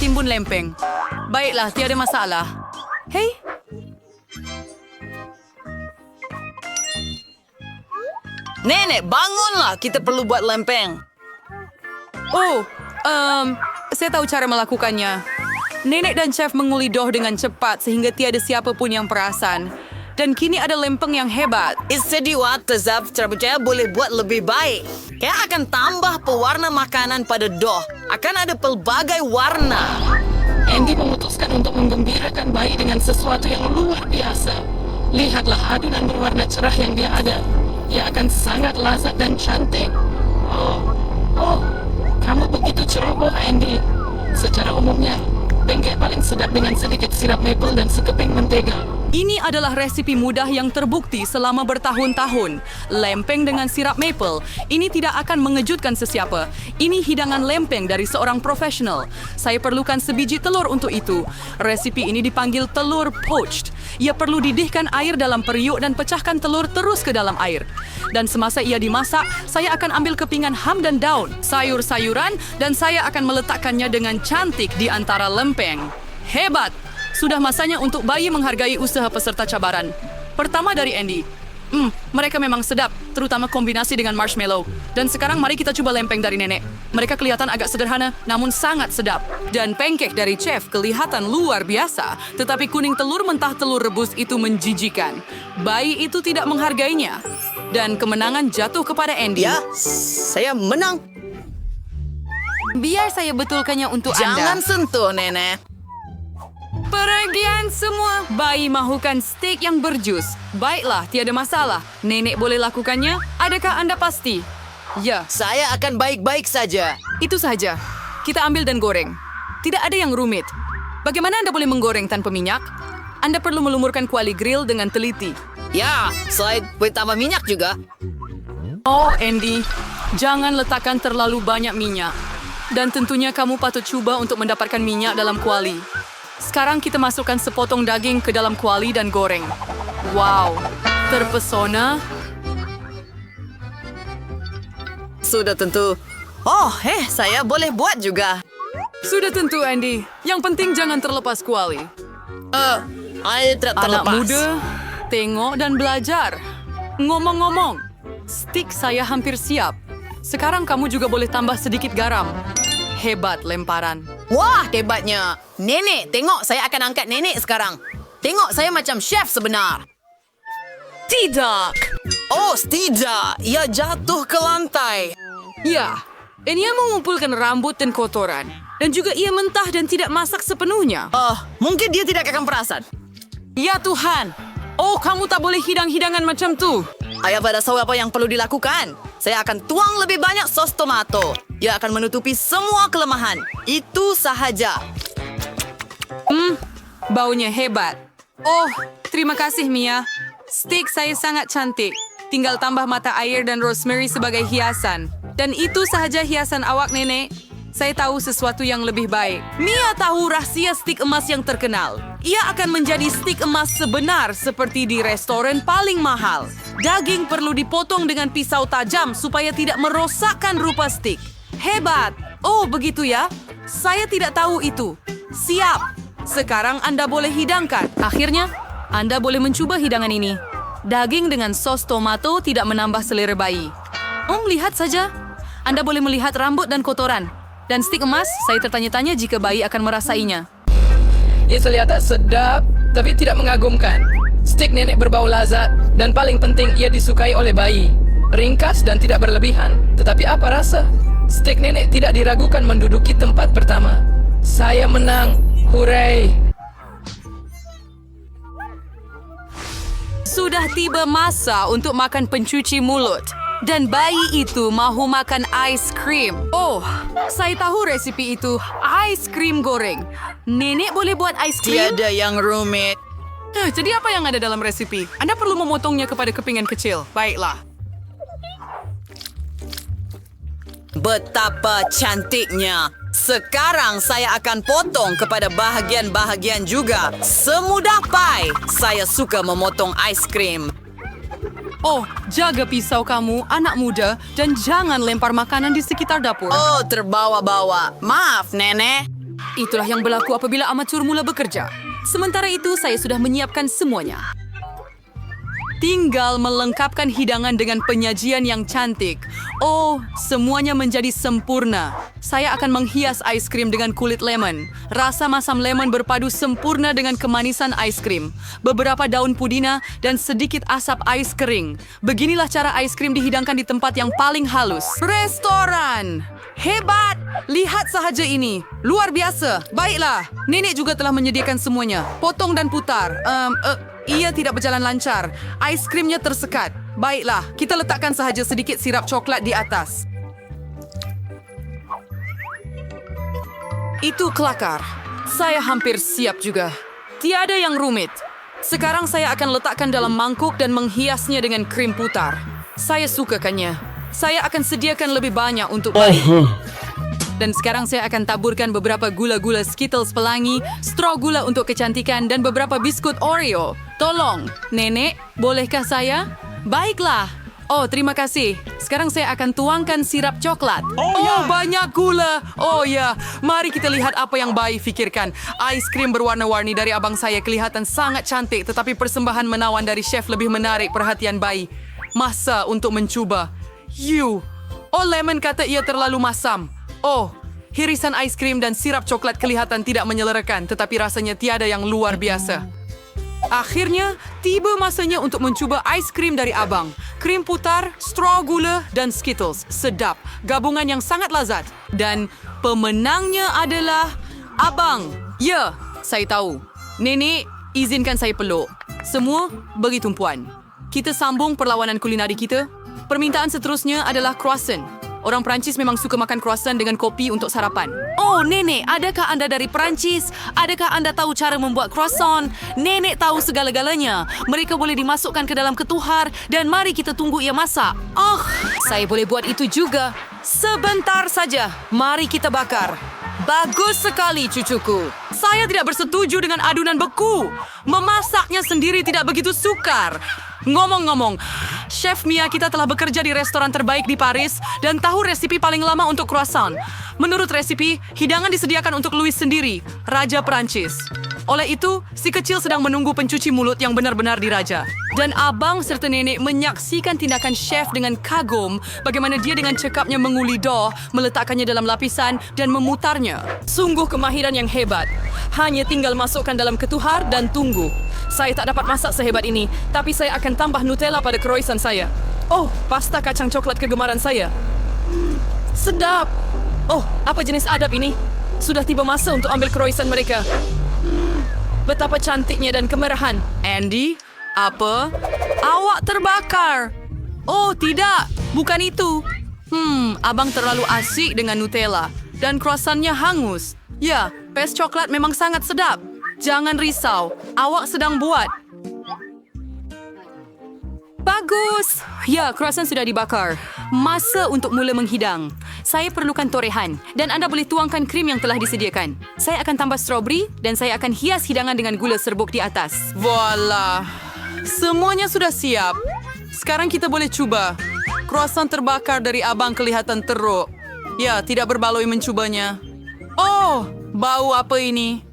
tertimbun lempeng. Baiklah, tiada masalah. Hei. Nenek, bangunlah. Kita perlu buat lempeng. Oh, saya tahu cara melakukannya. Nenek dan chef menguli dough dengan cepat sehingga tiada siapa pun yang perasan. Dan kini ada lempeng yang hebat. Istimewa Tezab terpercaya boleh buat lebih baik. Kayak akan tambah pewarna makanan pada dough. Akan ada pelbagai warna. Andy memutuskan untuk menggembirakan bayi dengan sesuatu yang luar biasa. Lihatlah adonan berwarna cerah yang dia ada. Dia akan sangat lazat dan cantik. Oh, kamu begitu ceroboh, Andy. Secara umumnya, pancake paling sedap dengan sedikit sirap maple dan sekeping mentega. Ini adalah resipi mudah yang terbukti selama bertahun-tahun. Lempeng dengan sirap maple. Ini tidak akan mengejutkan sesiapa. Ini hidangan lempeng dari seorang profesional. Saya perlukan sebiji telur untuk itu. Resipi ini dipanggil telur poached. Ia perlu didihkan air dalam periuk dan pecahkan telur terus ke dalam air. Dan semasa ia dimasak, saya akan ambil kepingan ham dan daun, sayur-sayuran, dan saya akan meletakkannya dengan cantik di antara lempeng. Hebat! Sudah masanya untuk bayi menghargai usaha peserta cabaran. Pertama dari Andy. Mereka memang sedap, terutama kombinasi dengan marshmallow. Dan sekarang mari kita coba lempeng dari nenek. Mereka kelihatan agak sederhana, namun sangat sedap. Dan pancake dari chef kelihatan luar biasa. Tetapi kuning telur mentah telur rebus itu menjijikan. Bayi itu tidak menghargainya. Dan kemenangan jatuh kepada Andy. Ya, saya menang. Biar saya betulkannya untuk Jangan Anda. sentuh, Nenek. Perhatian semua, bayi mahukan steak yang berjus. Baiklah, tiada masalah. Nenek boleh lakukannya? Adakah Anda pasti? Ya, Saya akan baik-baik saja. itu saja. Kita ambil dan goreng. Tidak ada yang rumit. Bagaimana Anda boleh menggoreng tanpa minyak? Anda perlu melumurkan kuali grill dengan teliti. Ya, selain boleh tambah minyak juga. Oh, Andy, jangan letakkan terlalu banyak minyak. Dan tentunya kamu patut coba untuk mendapatkan minyak dalam kuali. Sekarang kita masukkan sepotong daging ke dalam kuali dan goreng. Wow, terpesona. Sudah tentu. Oh, saya boleh buat juga. Sudah tentu, Andy. Yang penting jangan terlepas kuali. Saya tidak terlepas. Anak muda, tengok dan belajar. Ngomong-ngomong, stik saya hampir siap. Sekarang kamu juga boleh tambah sedikit garam. Hebat lemparan. Wah, hebatnya. Nenek, tengok saya akan angkat nenek sekarang. Tengok saya macam chef sebenar. Tidak! Oh, tidak. Ia jatuh ke lantai. Ya, dan ia mengumpulkan rambut dan kotoran. Dan juga ia mentah dan tidak masak sepenuhnya. Mungkin dia tidak akan perasan. Ya Tuhan! Oh, kamu tak boleh hidang-hidangan macam tu. Ayah pada tahu apa yang perlu dilakukan. Saya akan tuang lebih banyak sos tomato. Ia akan menutupi semua kelemahan. Itu sahaja. Baunya hebat. Oh, terima kasih Mia. Steak saya sangat cantik. Tinggal tambah mata air dan rosemary sebagai hiasan. Dan itu sahaja hiasan awak, Nenek. Saya tahu sesuatu yang lebih baik. Mia tahu rahasia stik emas yang terkenal. Ia akan menjadi stik emas sebenar seperti di restoran paling mahal. Daging perlu dipotong dengan pisau tajam supaya tidak merosakkan rupa stik. Hebat! Oh, begitu ya? Saya tidak tahu itu. Siap! Sekarang Anda boleh hidangkan. Akhirnya, Anda boleh mencoba hidangan ini. Daging dengan sos tomato tidak menambah selera bayi. Lihat saja. Anda boleh melihat rambut dan kotoran. Dan stik emas, saya tertanya-tanya jika bayi akan merasainya. Ia terlihat sedap, tapi tidak mengagumkan. Stik nenek berbau lazat, dan paling penting ia disukai oleh bayi. Ringkas dan tidak berlebihan, tetapi apa rasa? Stik nenek tidak diragukan menduduki tempat pertama. Saya menang, hooray! Sudah tiba masa untuk makan pencuci mulut. Dan bayi itu mahu makan ice cream. Oh, saya tahu resipi itu. Ice cream goreng. Nenek boleh buat ice cream? Tiada yang rumit. Jadi apa yang ada dalam resipi? Anda perlu memotongnya kepada kepingan kecil. Baiklah. Betapa cantiknya. Sekarang saya akan potong kepada bahagian-bahagian juga. Semudah pai. Saya suka memotong ice cream. Oh, jaga pisau kamu, anak muda, dan jangan lempar makanan di sekitar dapur. Oh, terbawa-bawa. Maaf, Nenek. Itulah yang berlaku apabila amatur mula bekerja. Sementara itu, saya sudah menyiapkan semuanya. Tinggal melengkapkan hidangan dengan penyajian yang cantik. Oh, semuanya menjadi sempurna. Saya akan menghias ais krim dengan kulit lemon. Rasa masam lemon berpadu sempurna dengan kemanisan ais krim. Beberapa daun pudina dan sedikit asap ais kering. Beginilah cara ais krim dihidangkan di tempat yang paling halus. Restoran! Hebat! Lihat sahaja ini. Luar biasa. Baiklah, nenek juga telah menyediakan semuanya. Potong dan putar. Ia tidak berjalan lancar. Ais krimnya tersekat. Baiklah, kita letakkan sahaja sedikit sirap coklat di atas. Itu kelakar. Saya hampir siap juga. Tiada yang rumit. Sekarang saya akan letakkan dalam mangkuk dan menghiasnya dengan krim putar. Saya sukakannya. Saya akan sediakan lebih banyak untuk bayi. Dan sekarang saya akan taburkan beberapa gula-gula Skittles pelangi, straw gula untuk kecantikan, dan beberapa biskut Oreo. Tolong, nenek, bolehkah saya? Baiklah. Oh, terima kasih. Sekarang saya akan tuangkan sirap coklat. Oh, banyak gula. Oh ya, mari kita lihat apa yang bayi fikirkan. Ais krim berwarna-warni dari abang saya kelihatan sangat cantik, tetapi persembahan menawan dari chef lebih menarik perhatian bayi. Masa untuk mencuba. Oh, Lemon kata ia terlalu masam. Oh, hirisan ais krim dan sirap coklat kelihatan tidak menyelerakan, tetapi rasanya tiada yang luar biasa. Akhirnya, tiba masanya untuk mencuba ais krim dari abang. Krim putar, straw gula, dan Skittles. Sedap. Gabungan yang sangat lazat. Dan pemenangnya adalah abang. Ya, saya tahu. Nenek, izinkan saya peluk. Semua bagi tumpuan. Kita sambung perlawanan kulinari kita. Permintaan seterusnya adalah croissant. Orang Perancis memang suka makan croissant dengan kopi untuk sarapan. Oh, nenek, adakah anda dari Perancis? Adakah anda tahu cara membuat croissant? Nenek tahu segala-galanya. Mereka boleh dimasukkan ke dalam ketuhar dan mari kita tunggu ia masak. Oh, saya boleh buat itu juga. Sebentar saja. Mari kita bakar. Bagus sekali, cucuku. Saya tidak bersetuju dengan adunan beku. Memasaknya sendiri tidak begitu sukar. Ngomong-ngomong, Chef Mia kita telah bekerja di restoran terbaik di Paris dan tahu resipi paling lama untuk croissant. Menurut resipi, hidangan disediakan untuk Louis sendiri, Raja Perancis. Oleh itu, si kecil sedang menunggu pencuci mulut yang benar-benar diraja. Dan abang serta nenek menyaksikan tindakan chef dengan kagum bagaimana dia dengan cekapnya menguli dough, meletakkannya dalam lapisan dan memutarnya. Sungguh kemahiran yang hebat. Hanya tinggal masukkan dalam ketuhar dan tunggu. Saya tak dapat masak sehebat ini, tapi saya akan tambah Nutella pada croissant saya. Oh, pasta kacang coklat kegemaran saya. Sedap. Oh, apa jenis adab ini? Sudah tiba masa untuk ambil croissant mereka. Betapa cantiknya dan kemerahan. Andy, apa? Awak terbakar. Oh, tidak. Bukan itu. Abang terlalu asik dengan Nutella. Dan croissantnya hangus. Ya, pes coklat memang sangat sedap. Jangan risau. Awak sedang buat. Bagus. Ya, croissant sudah dibakar. Masa untuk mula menghidang. Saya perlukan torehan dan anda boleh tuangkan krim yang telah disediakan. Saya akan tambah strawberry dan saya akan hias hidangan dengan gula serbuk di atas. Voila. Semuanya sudah siap. Sekarang kita boleh cuba. Croissant terbakar dari abang kelihatan teruk. Ya, tidak berbaloi mencubanya. Oh, bau apa ini?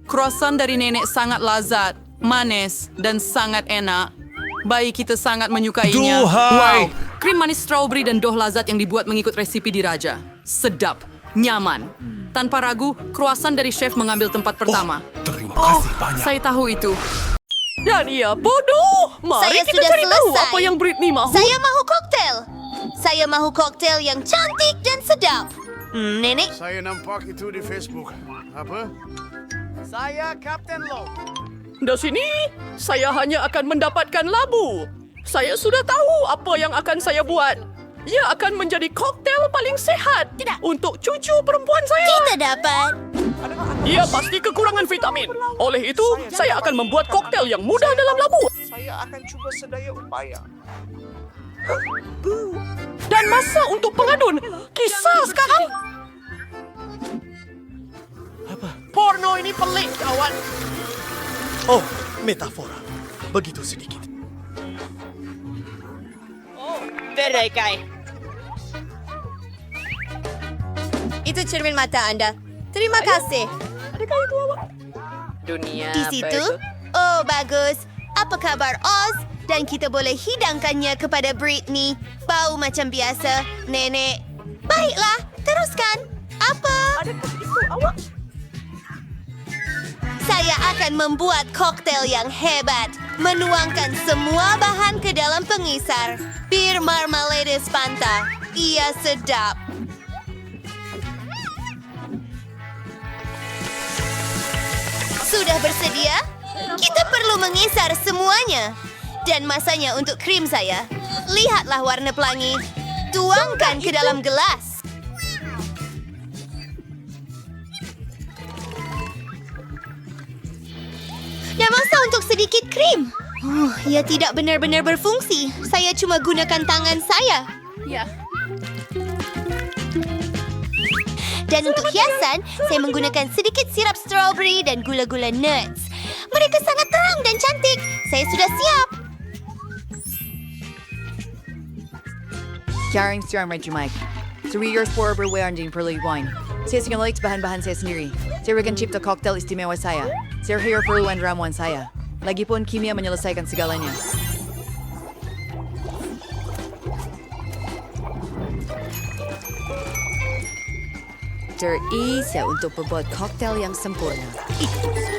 Croissant dari nenek sangat lazat, manis dan sangat enak. Bayi kita sangat menyukainya. Duhai! Wow, krim manis strawberry dan dough lazat yang dibuat mengikut resipi di Raja. Sedap, nyaman. Tanpa ragu, croissant dari chef mengambil tempat pertama. Terima kasih banyak. Saya tahu itu. Dan ia bodoh. Mari Saya kita sudah cari tahu selesai. apa yang Britney mahu. Saya mahu koktel. Saya mahu koktel yang cantik dan sedap. Nenek, Saya nampak itu di Facebook. Apa? Saya Kapten Lo. Di sini, saya hanya akan mendapatkan labu. Saya sudah tahu apa yang akan saya buat. Ia akan menjadi koktel paling sehat untuk cucu perempuan saya. kita dapat. Ia pasti kekurangan vitamin. Oleh itu, saya akan membuat koktel yang mudah dalam labu. Saya akan cuba sedaya upaya. Dan masa untuk pengadun. Kisah sekarang. Porno ini pelik, kawan. Oh, metafora. Begitu sedikit. Berdekai. Itu cermin mata anda. Terima kasih. Di situ? Oh, bagus. Apa kabar, Oz? Dan kita boleh hidangkannya kepada Britney. Bau macam biasa, nenek. Baiklah, teruskan. Apa? Saya akan membuat koktail yang hebat. Menuangkan semua bahan ke dalam pengisar. Bir marmalade Fanta. Ia sedap. Sudah bersedia? Kita perlu mengisar semuanya. Dan masanya untuk krim saya. Lihatlah warna pelangi. Tuangkan ke dalam gelas. Dan masa untuk sedikit krim. Ia tidak benar-benar berfungsi. Saya cuma gunakan tangan saya. Dan untuk hiasan, saya menggunakan sedikit sirap strawberry dan gula-gula nuts. Mereka sangat terang dan cantik. Saya sudah siap. Carrying serum right Mike. So read your spore berwearan din perlu wine. Saya singa lights bahan-bahan saya sendiri. Saya akan chip the cocktail istimewa saya. Saya hair perluan ramuan saya. Lagipun kimia menyelesaikan segalanya. Terisa untuk membuat cocktail yang sempurna.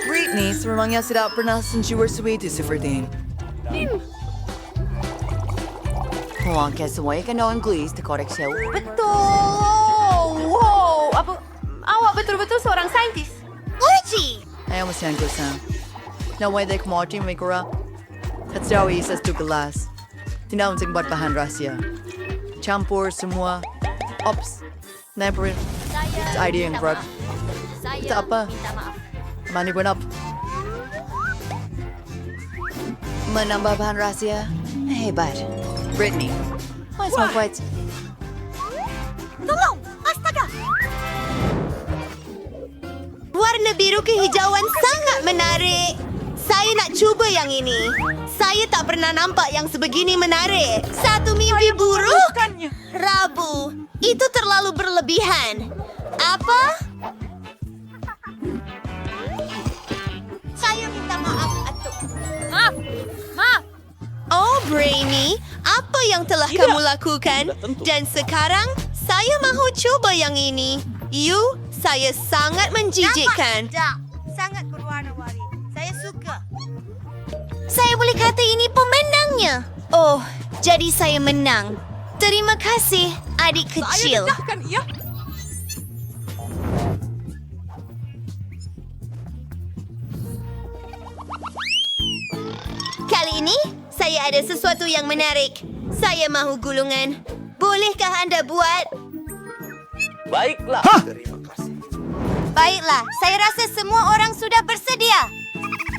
Britney, semangnya tidak pernah senjuar seperti seperti. Huwag ka sumay ka na ang glaze to korek siya. Betul. Wow. Awak betul-betul seorang saintis. Uji. Ayaw mo siyang gusa. Naway day kumaji may kura. At siya isas to gelas. Tinawag sing buat bahan rasya. Campur semua. Ops. Namparin. It's idea yang grab. Kita apa? Mani up. Menambah bahan rahasia? Hebat. Britney. What's my point? Tolong! Astaga! Warna biru kehijauan sangat menarik. Saya nak cuba yang ini. Saya tak pernah nampak yang sebegini menarik. Satu mimpi buruk? Rabu. Itu terlalu berlebihan. Apa? Saya minta maaf, Atuk. Maaf. Oh, Brainy. Apa yang telah kamu lakukan? Dan sekarang, saya mahu coba yang ini. Saya sangat menjijikkan. Tak. Sangat berwarna-warni. Saya suka. Saya boleh kata ini pemenangnya. Oh, jadi saya menang. Terima kasih, adik kecil. Kali ini, saya ada sesuatu yang menarik. Saya mahu gulungan. Bolehkah anda buat? Baiklah. Baiklah, saya rasa semua orang sudah bersedia.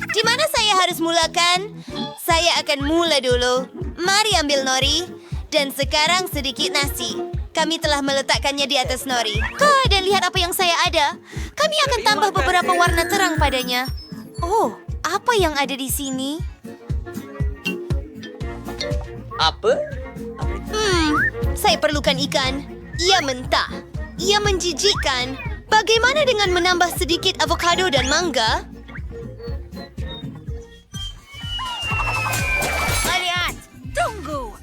Di mana saya harus mulakan? Saya akan mula dulu. Mari ambil nori. Dan sekarang sedikit nasi. Kami telah meletakkannya di atas nori. Dan lihat apa yang saya ada. Kami akan tambah beberapa warna terang padanya. Oh, apa yang ada di sini? Apa? Saya perlukan ikan. Ia mentah. Ia menjijikkan. Bagaimana dengan menambah sedikit avocado dan mangga? Lihat, tunggu.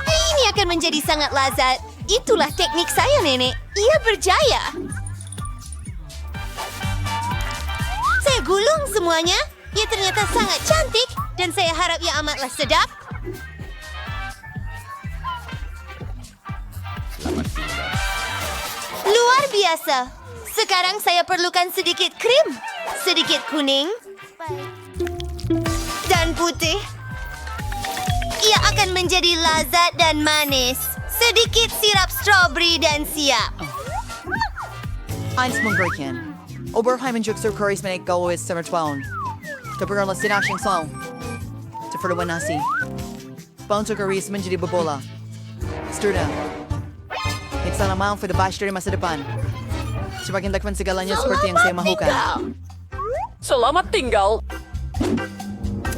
Ini akan menjadi sangat lazat. Itulah teknik saya, Nenek. Ia berjaya. Saya gulung semuanya. Ia ternyata sangat cantik dan saya harap ia amatlah sedap. Luar biasa. Sekarang saya perlukan sedikit krim, sedikit kuning, dan putih. Ia akan menjadi lazat dan manis. Sedikit sirap strawberry dan siap. Eins mengerikan. Oberheimen juk sur Curry's menik go is summer 12. Kapag ang sinashing song. Sa perluan nasi. Bawang Curry's menjadi bobola. Stir na. Iksa naman for the bash dari masa depan. Semakin takpan segalanya seperti yang saya mahukan. Selamat tinggal.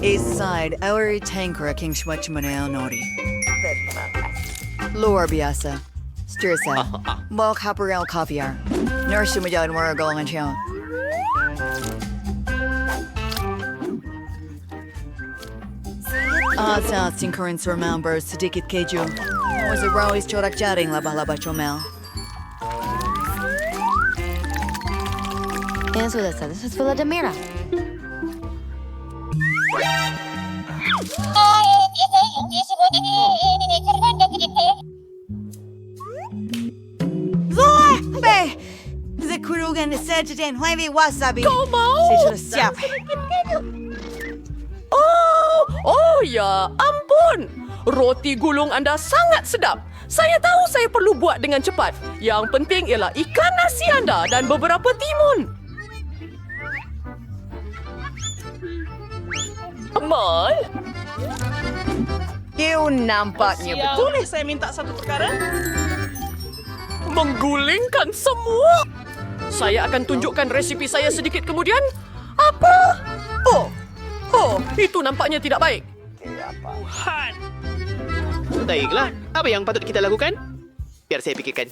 East side, our tanker king shmachmanel nori. Luar biasa. Stir sa. Mau kaparel caviar. Nurse sumadya ang mga golongan siya. Sa singkaran sa member sedikit keju. Was it rawis corak jaring laba-laba comel. Yang sudah selesai sebelah Demira. Be! Zakurugan na sajadan huwag wasabi. Kau mau? Saya sudah siap. Oh ya ampun. Roti gulung anda sangat sedap. Saya tahu saya perlu buat dengan cepat. Yang penting ialah ikan nasi anda dan beberapa timun. Mal? You nampaknya betul. Boleh saya minta satu perkara? Menggulingkan semua. Saya akan tunjukkan resipi saya sedikit kemudian. Apa? Oh, itu nampaknya tidak baik. Baiklah, apa yang patut kita lakukan? Biar saya pikirkan.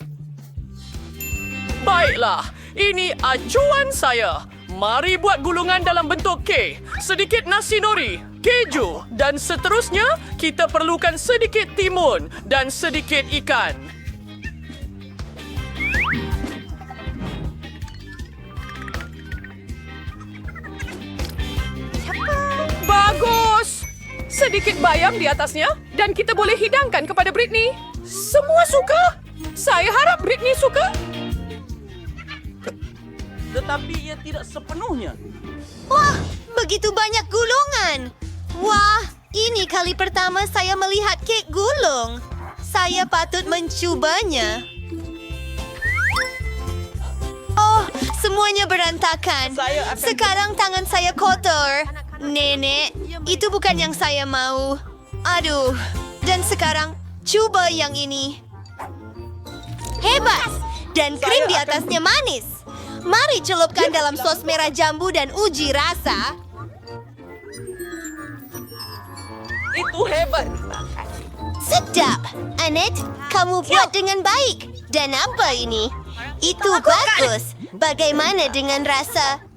Baiklah, ini acuan saya. Mari buat gulungan dalam bentuk K. Sedikit nasi nori, keju, dan seterusnya kita perlukan sedikit timun dan sedikit ikan. Bagus! Sedikit bayam di atasnya dan kita boleh hidangkan kepada Britney. Semua suka? Saya harap Britney suka. Tetapi ia tidak sepenuhnya. Wah, begitu banyak gulungan. Wah, ini kali pertama saya melihat kek gulung. Saya patut mencubanya. Oh, semuanya berantakan. Sekarang tangan saya kotor. Nenek, itu bukan yang saya mau. Aduh, dan sekarang coba yang ini. Hebat! Dan krim di atasnya manis. Mari celupkan dalam sos merah jambu dan uji rasa. Itu hebat. Sedap. Annette, kamu buat dengan baik. Dan apa ini? Itu bagus. Bagaimana dengan rasa?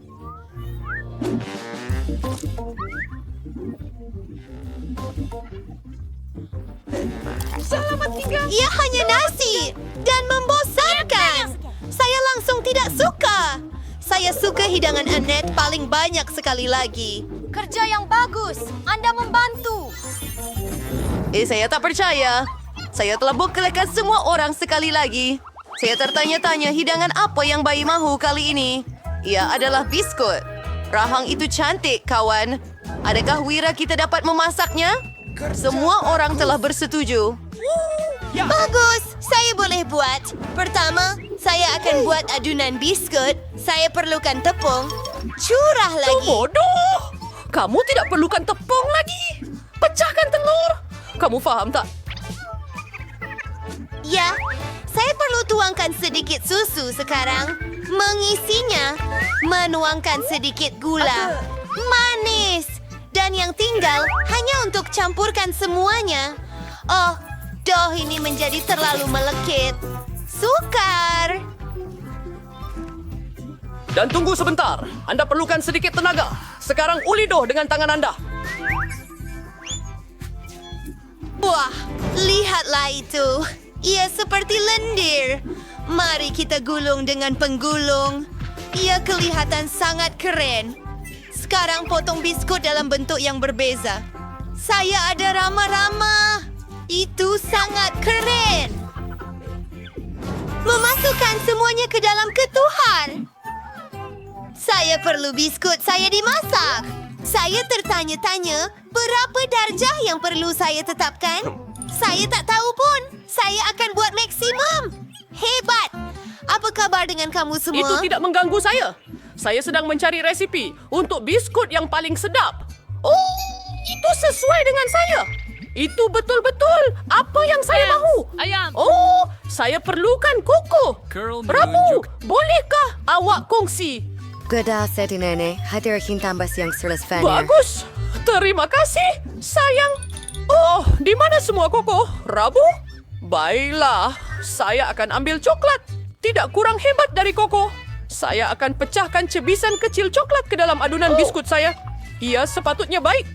Selamat tinggal. Ia hanya nasi dan membosankan. Saya langsung tidak suka. Saya suka hidangan Annette paling banyak sekali lagi. Kerja yang bagus. Anda membantu. Saya tak percaya. Saya telah bekalakan semua orang sekali lagi. Saya tertanya-tanya hidangan apa yang bayi mahu kali ini. Ia adalah biskut. Rahang itu cantik, kawan. Adakah Wira kita dapat memasaknya? Semua orang telah bersetuju. Bagus. Saya boleh buat. Pertama, saya akan buat adunan biskut. Saya perlukan tepung. Curah lagi. Bodoh. Kamu tidak perlukan tepung lagi. Pecahkan telur. Kamu faham tak? Ya, saya perlu tuangkan sedikit susu sekarang. Mengisinya, menuangkan sedikit gula. Manis. Dan yang tinggal hanya untuk campurkan semuanya. Oh, doh ini menjadi terlalu melekit. Sukar. Dan tunggu sebentar. Anda perlukan sedikit tenaga. Sekarang uli doh dengan tangan Anda. Wah, lihatlah itu. Ia seperti lendir. Mari kita gulung dengan penggulung. Ia kelihatan sangat keren. Sekarang potong biskut dalam bentuk yang berbeza. Saya ada rama-rama. Itu sangat keren. Memasukkan semuanya ke dalam ketuhan. Saya perlu biskut saya dimasak. Saya tertanya-tanya, berapa darjah yang perlu saya tetapkan? Saya tak tahu pun. Saya akan buat maksimum. Hebat. Apa kabar dengan kamu semua? Itu tidak mengganggu saya. Saya sedang mencari resipi untuk biskut yang paling sedap. Oh, itu sesuai dengan saya. Itu betul-betul apa yang saya mahu. Ayam. Oh, saya perlukan koko. Ramu, bolehkah awak kongsi? Gada seti nenek, hadir hintambas yang serles fanir. Bagus. Terima kasih, sayang. Oh, di mana semua koko? Rabu? Baiklah, saya akan ambil coklat. tidak kurang hebat dari Koko. Saya akan pecahkan cebisan kecil coklat ke dalam adunan biskut saya. Ia sepatutnya baik.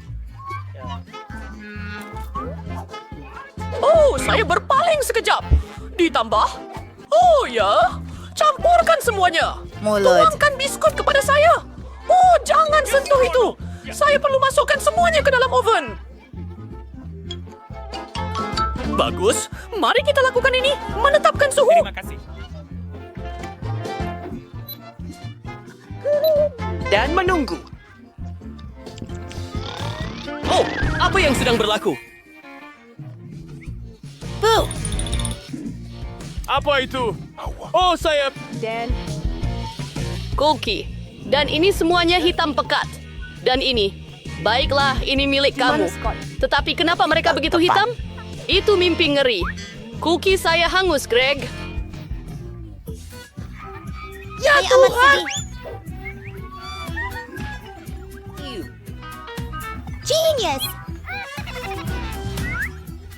Oh, saya berpaling sekejap. Ditambah. Oh ya, campurkan semuanya. Mulut. Tuangkan biskut kepada saya. Oh, jangan sentuh itu. Saya perlu masukkan semuanya ke dalam oven. Bagus, mari kita lakukan ini. Menetapkan suhu. Terima kasih. Dan menunggu. Oh, apa yang sedang berlaku? Apa itu? Oh, saya... Cookie. Dan ini semuanya hitam pekat. Dan ini. Baiklah, ini milik kamu. Tetapi kenapa mereka begitu hitam? Itu mimpi ngeri. Cookie saya hangus, Greg. Ya Saya amat Tuhan! sedih. Genius!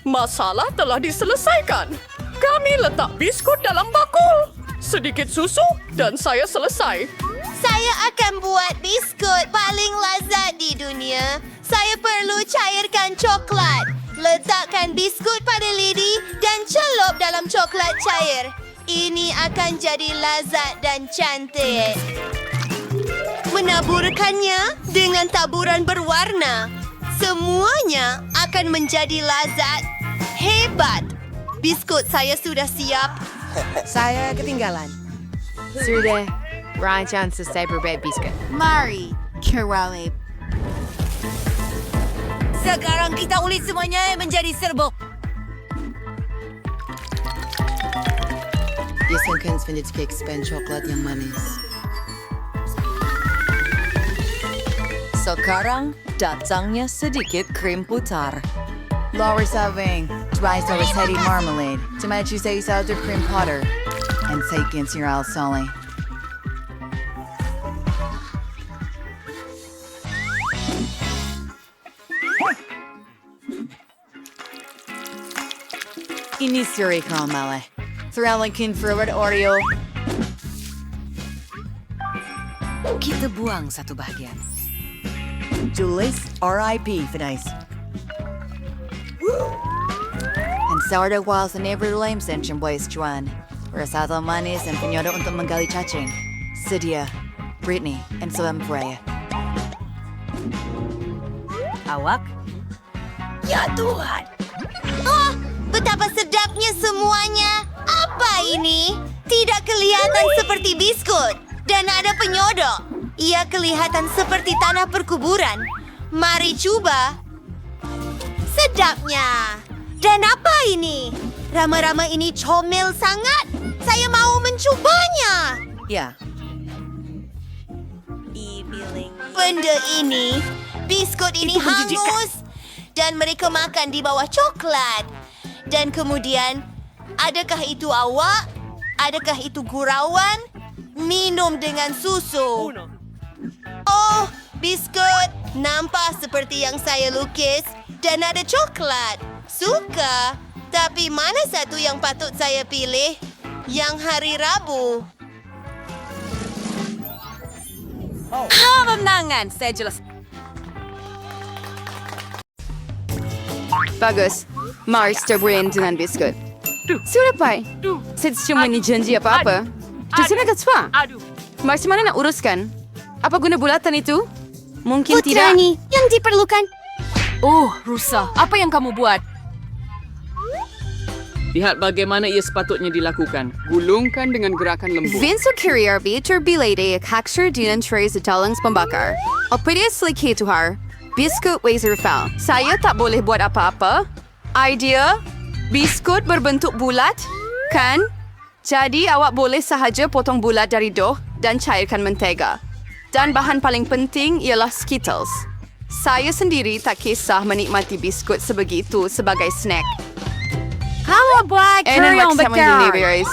Masalah telah diselesaikan. Kami letak biskut dalam bakul. Sedikit susu dan saya selesai. Saya akan buat biskut paling lazat di dunia. Saya perlu cairkan coklat. Letakkan biskut pada lidi dan celup dalam coklat cair. Ini akan jadi lazat dan cantik. Menaburkannya dengan taburan berwarna. Semuanya akan menjadi lazat. Hebat! Biskut saya sudah siap. Saya ketinggalan. Sudah, rancang selesai berbuat biskuit. Mari, Kerale. Sekarang kita ulit semuanya menjadi serbuk. Biasakan vintage cake spend coklat yang manis. Sekarang datangnya sedikit krim putar. Laura serving dry sauce heady marmalade. Tomato juice out cream powder. And take into your alsali. Ini suri karamele. Threadlikin forward Oreo. Kita buang satu bahagian. Julius R.I.P. Finais. And sourdough walls and every lame sension boys Juan. Rasado manis and pinyodo untuk menggali cacing. Sidia, Brittany, and Salam Freya. Awak? Ya Tuhan! Oh, betapa sedapnya semuanya! Apa ini? Tidak kelihatan seperti biskut. Dan ada penyodok. Ia kelihatan seperti tanah perkuburan. Mari coba. Sedapnya. Dan apa ini? Rama-rama ini comel sangat. Saya mau mencobanya. Ya, Benda ini, biskut ini hangus. Dan mereka makan di bawah coklat. Dan kemudian, adakah itu awak? Adakah itu gurauan? Minum dengan susu. Oh, biskut nampak seperti yang saya lukis. Dan ada coklat. Suka. Tapi mana satu yang patut saya pilih? Yang hari Rabu. Kemenangan, saya jelas. Bagus. Mari cobain dengan biskut. Sudah, Pai. Saya cuma ini janji apa-apa. Justru nak tua. Macam mana nak uruskan? Apa guna bulatan itu? Mungkin tidak. Putrani yang diperlukan. Oh, Rusa, apa yang kamu buat? Lihat bagaimana ia sepatutnya dilakukan. Gulungkan dengan gerakan lembut. Vinso Carrier terbilay de kaksher dinan trays at talangs pembakar. O pwede seliki tuhar. Biskut wazer foul. Saya tak boleh buat apa-apa. Idea? Biskut berbentuk bulat? Kan? Jadi awak boleh sahaja potong bulat dari dough dan cairkan mentega. Dan bahan paling penting ialah Skittles. Saya sendiri tak kisah menikmati biskut sebegitu sebagai snack. Kamu buat Enak kerjaan sama besar. deliveries.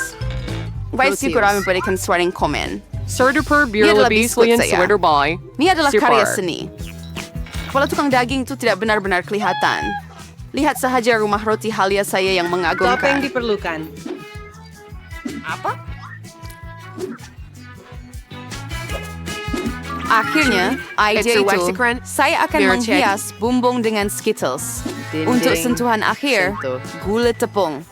Baik siguro memberikan suarang komen. Serdeper Dia adalah biskut saya. sweater by. Ini adalah Sipar. karya seni. Kepala tukang daging itu tidak benar-benar kelihatan. Lihat sahaja rumah roti halia saya yang Apa yang mengagumkan. diperlukan? Apa? Akhirnya, idea It's a itu, waxy crunch. saya akan Mirror check. menghias bumbung dengan Skittles. Dinding. Untuk sentuhan akhir, Sentuh. gula tepung.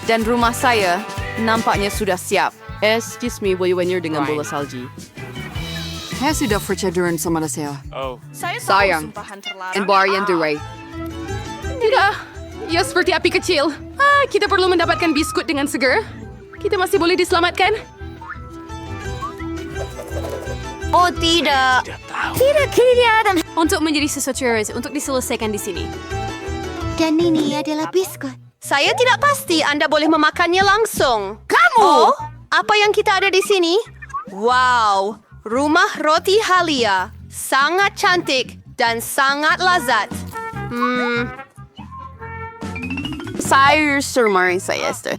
Dan rumah saya nampaknya sudah siap. Excuse me, will you wenyar dengan bola salji? Saya sudah percaya sama saya. Sayang. And Barian Duray. Tidak. Ya seperti api kecil. Kita perlu mendapatkan biskut dengan seger. Kita masih boleh diselamatkan. Oh tidak. Tidak kelihatan. Untuk menjadi sesuatu untuk diselesaikan di sini. Dan ini adalah biskut. Saya tidak pasti Anda boleh memakannya langsung. Kamu? Oh, apa yang kita ada di sini? Wow, rumah roti Halia. Sangat cantik dan sangat lazat. Saya surmarin saya, Esther.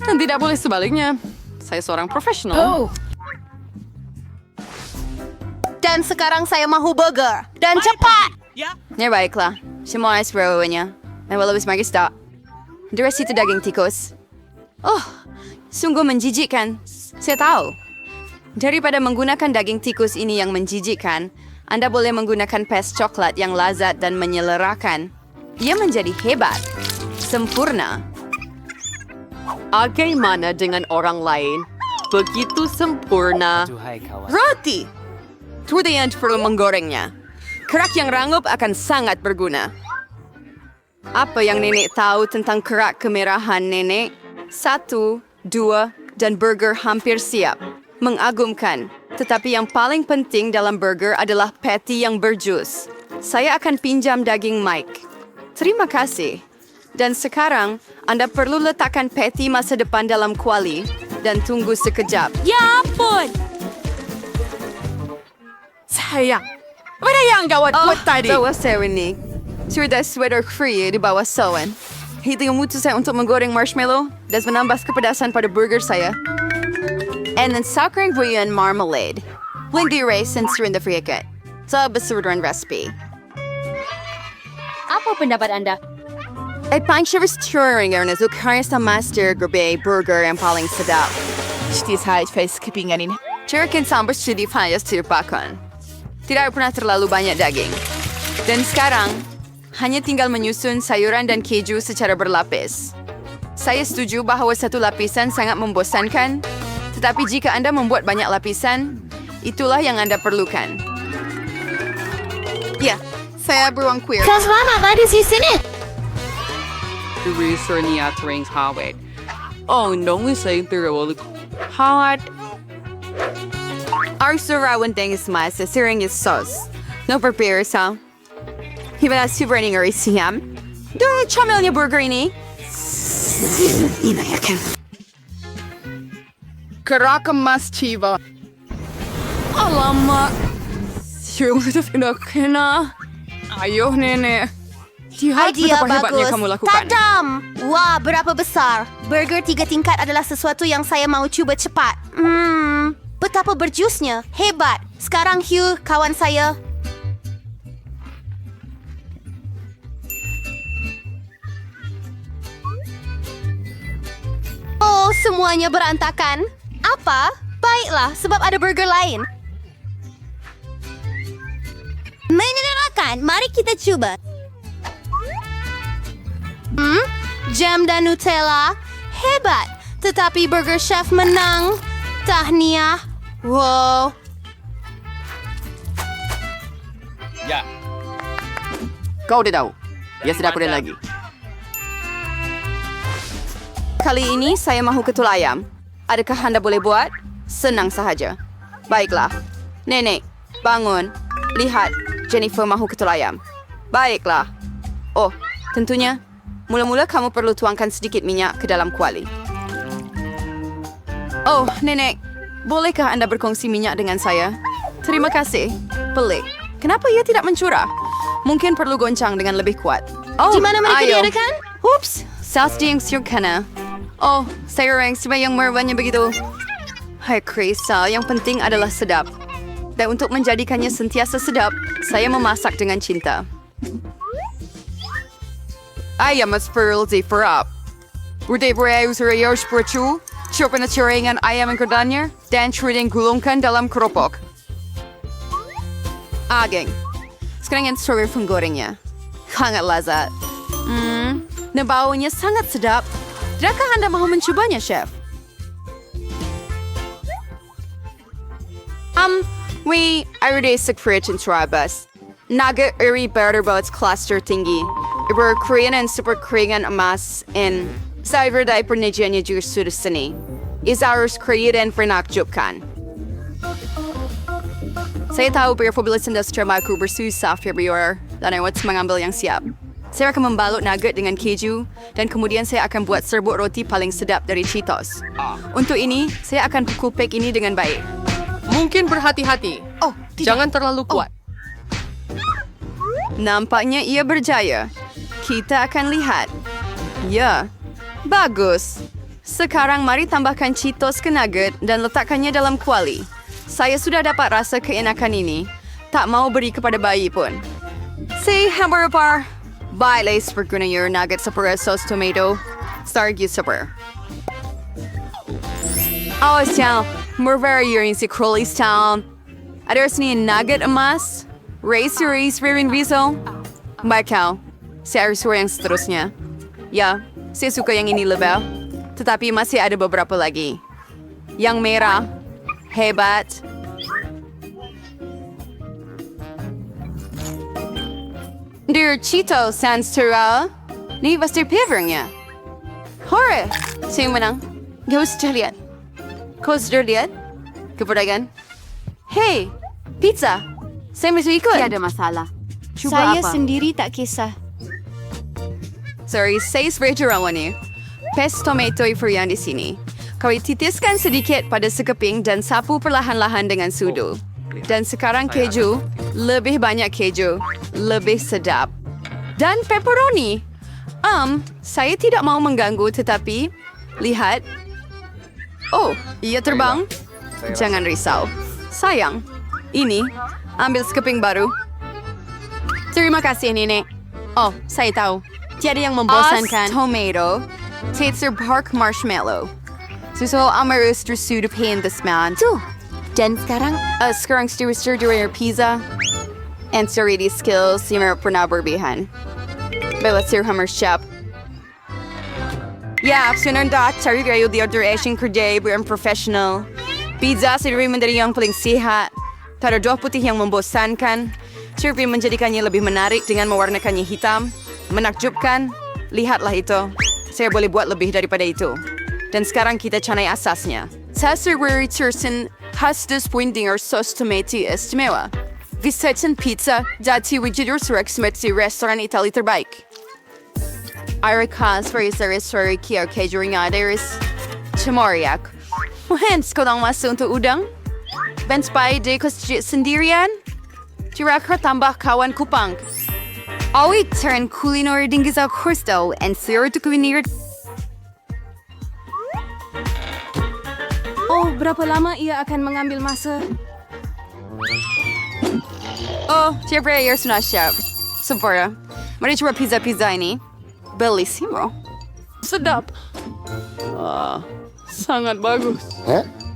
Dan tidak boleh sebaliknya. Saya seorang profesional. Dan sekarang saya mahu burger. Dan cepat. Ya baiklah, semua es berawanya. Dan walau semakin tak. Dress itu daging tikus. Oh, sungguh menjijikkan. Saya tahu. Daripada menggunakan daging tikus ini yang menjijikkan, Anda boleh menggunakan pes coklat yang lazat dan menyelerakan. Ia menjadi hebat. Sempurna. Bagaimana dengan orang lain? Begitu sempurna. Roti! Kemudian perlu menggorengnya. Kerak yang rangup akan sangat berguna. Apa yang nenek tahu tentang kerak kemerahan nenek? 1, 2, dan burger hampir siap. Mengagumkan. Tetapi yang paling penting dalam burger adalah patty yang berjus. Saya akan pinjam daging Mike. Terima kasih. Dan sekarang, Anda perlu letakkan patty masa depan dalam kuali dan tunggu sekejap. Ya ampun! Sayang. Apa yang gawat buat tadi? Bawa saya ini. Sudah sweater free di bawah sawan. Itu yang mutu saya untuk menggoreng marshmallow dan menambah kepedasan pada burger saya. And then sour bouillon marmalade. Bling di rice and stir in the friakat. Sa besurduan recipe. Apa pendapat Anda? Ay pang-service touring na zukarin sa master grabe burger yang paling sedap. Stis high face kipinganin. Chicken sambal chili payas tirpakan. Tidak pernah terlalu banyak daging. Dan sekarang, hanya tinggal menyusun sayuran dan keju secara berlapis. Saya setuju bahawa satu lapisan sangat membosankan, tetapi jika Anda membuat banyak lapisan, itulah yang Anda perlukan. Ya, saya beruang queer. Selamat di sini. Research ni atring hawet. Oh, nung isang tiro hawat. Our surawan ding is mas sa siring is sauce. No prepare sa. Hiba na super ning siyam. Doon chamel niya burger ini. Inayakan. Karaka mas chiva. Alamak. Yung pinakina. Ayo nene. Idea bagus. Tadam! Wah, berapa besar. Burger 3 tingkat adalah sesuatu yang saya mau cuba cepat. Betapa berjusnya. Hebat. Sekarang Hugh, kawan saya. Oh, semuanya berantakan. Apa? Baiklah, sebab ada burger lain. Menyenangkan. Mari kita coba. Jam dan Nutella. Hebat. Tetapi Burger Chef menang. Tahniah. Wow. Kau dah tahu. Ya sudah aku lagi. Kali ini saya mahu ketul ayam. Adakah Anda boleh buat? Senang sahaja. Baiklah. Nenek, bangun. Lihat, Jennifer mahu ketul ayam. Baiklah. Oh, tentunya. Mula-mula kamu perlu tuangkan sedikit minyak ke dalam kuali. Oh, Nenek. Bolehkah Anda berkongsi minyak dengan saya? Terima kasih. Pelik. Kenapa ia tidak mencurah? Mungkin perlu goncang dengan lebih kuat. Oh, Di mana mereka ayo. diadakan? Ups, saus yang sirkana. Oh, saya orang yang merwanya begitu. Hai Krisa, yang penting adalah sedap. Dan untuk menjadikannya sentiasa sedap, saya memasak dengan cinta. Ayam as pearl di perap. Udah berai usara yos percu, Coba na curingan ayam yang kedannya dan truding gulungkan dalam keropok. Ageng. Sekarang yang strawberry penggorengnya. Sangat lezat. Dan baunya sangat sedap. Tidakkah Anda mahu mencobanya, Chef? I already secret in Trabas. Naga iri butter cluster tinggi. Iber Korean and super Korean emas in cyber diaper Nigerian juice sudah seni. Isarus Korean pernakjubkan. Saya tahu berpopulis industri aku bersusah Februari dan saya mengambil yang siap. Saya akan membalut nugget dengan keju dan kemudian saya akan buat serbuk roti paling sedap dari Cheetos. Untuk ini, saya akan pukul pack ini dengan baik. Mungkin berhati-hati. Oh, tidak. Jangan terlalu kuat. Nampaknya ia berjaya. Kita akan lihat. Ya, bagus. Sekarang mari tambahkan Cheetos ke nugget dan letakkannya dalam kuali. Saya sudah dapat rasa keenakan ini. Tak mau beri kepada bayi pun. Si hamburger. Baiklah berguna nugget seperti sos tomato. Stargy super. Oh, siang. Mervera yung si Crowley's Town. Ada sini nugget emas. Rice ririn riso. Bakal. Saya harus yang seterusnya. Ya, saya suka yang ini lebih. Tetapi masih ada beberapa lagi. Yang merah. Hebat. Dear Cheeto Sanstura. Ni pasti pivernya. Hore. Sino menang? Gak usah lihat. Kau sudah lihat? Kepedagan. Hey, pizza. Saya masih ikut. Tiada masalah. Cuba Saya apa? sendiri tak kisah. Sorry, saya sebagai rawan ni. Pes tomato yang di sini. Kau titiskan sedikit pada sekeping dan sapu perlahan-lahan dengan sudu. Dan sekarang keju, lebih banyak keju, lebih sedap. Dan pepperoni. Saya tidak mau mengganggu tetapi, lihat. Oh, ia terbang. Jangan risau. Sayang, ini, ambil sekeping baru. Terima kasih, Nenek. Oh, saya tahu. Tiada yang membosankan. Tomato. Tater bark marshmallow. Susul amarus tersudu pain this man. Tuh. Dan sekarang, Sekarang stir your pizza. And sorry skills yung meron pernah berbihan. Bella sir hammer shop. Yeah, sunod dot. Sorry kayo the other Asian kerja bukan professional. Pizza sa rin dari yang paling sihat. Tada dua putih yang membosankan. Sirpi menjadikannya lebih menarik dengan mewarnakannya hitam. Menakjubkan. Lihatlah itu. Saya boleh buat lebih daripada itu. Dan sekarang kita canai asasnya. Sasir Tursen hastus pointing or sos tomato istimewa. Visitsin pizza dati wijidur rex metsi restoran Itali terbaik. Irikas for isari kia catering others. Chamoriak. Hens ko lang masuk untuk udang. Benspay de kosjit sendirian. Tirakar tambah kawan kupang. awi turn kulinor dingiza kursto and sir to kulinir. Oh, berapa lama ia akan mengambil masa? Oh, siyempre, ayos na siya. Sempurna. Mari coba pizza ini. Bellissimo. Sedap. Sangat bagus.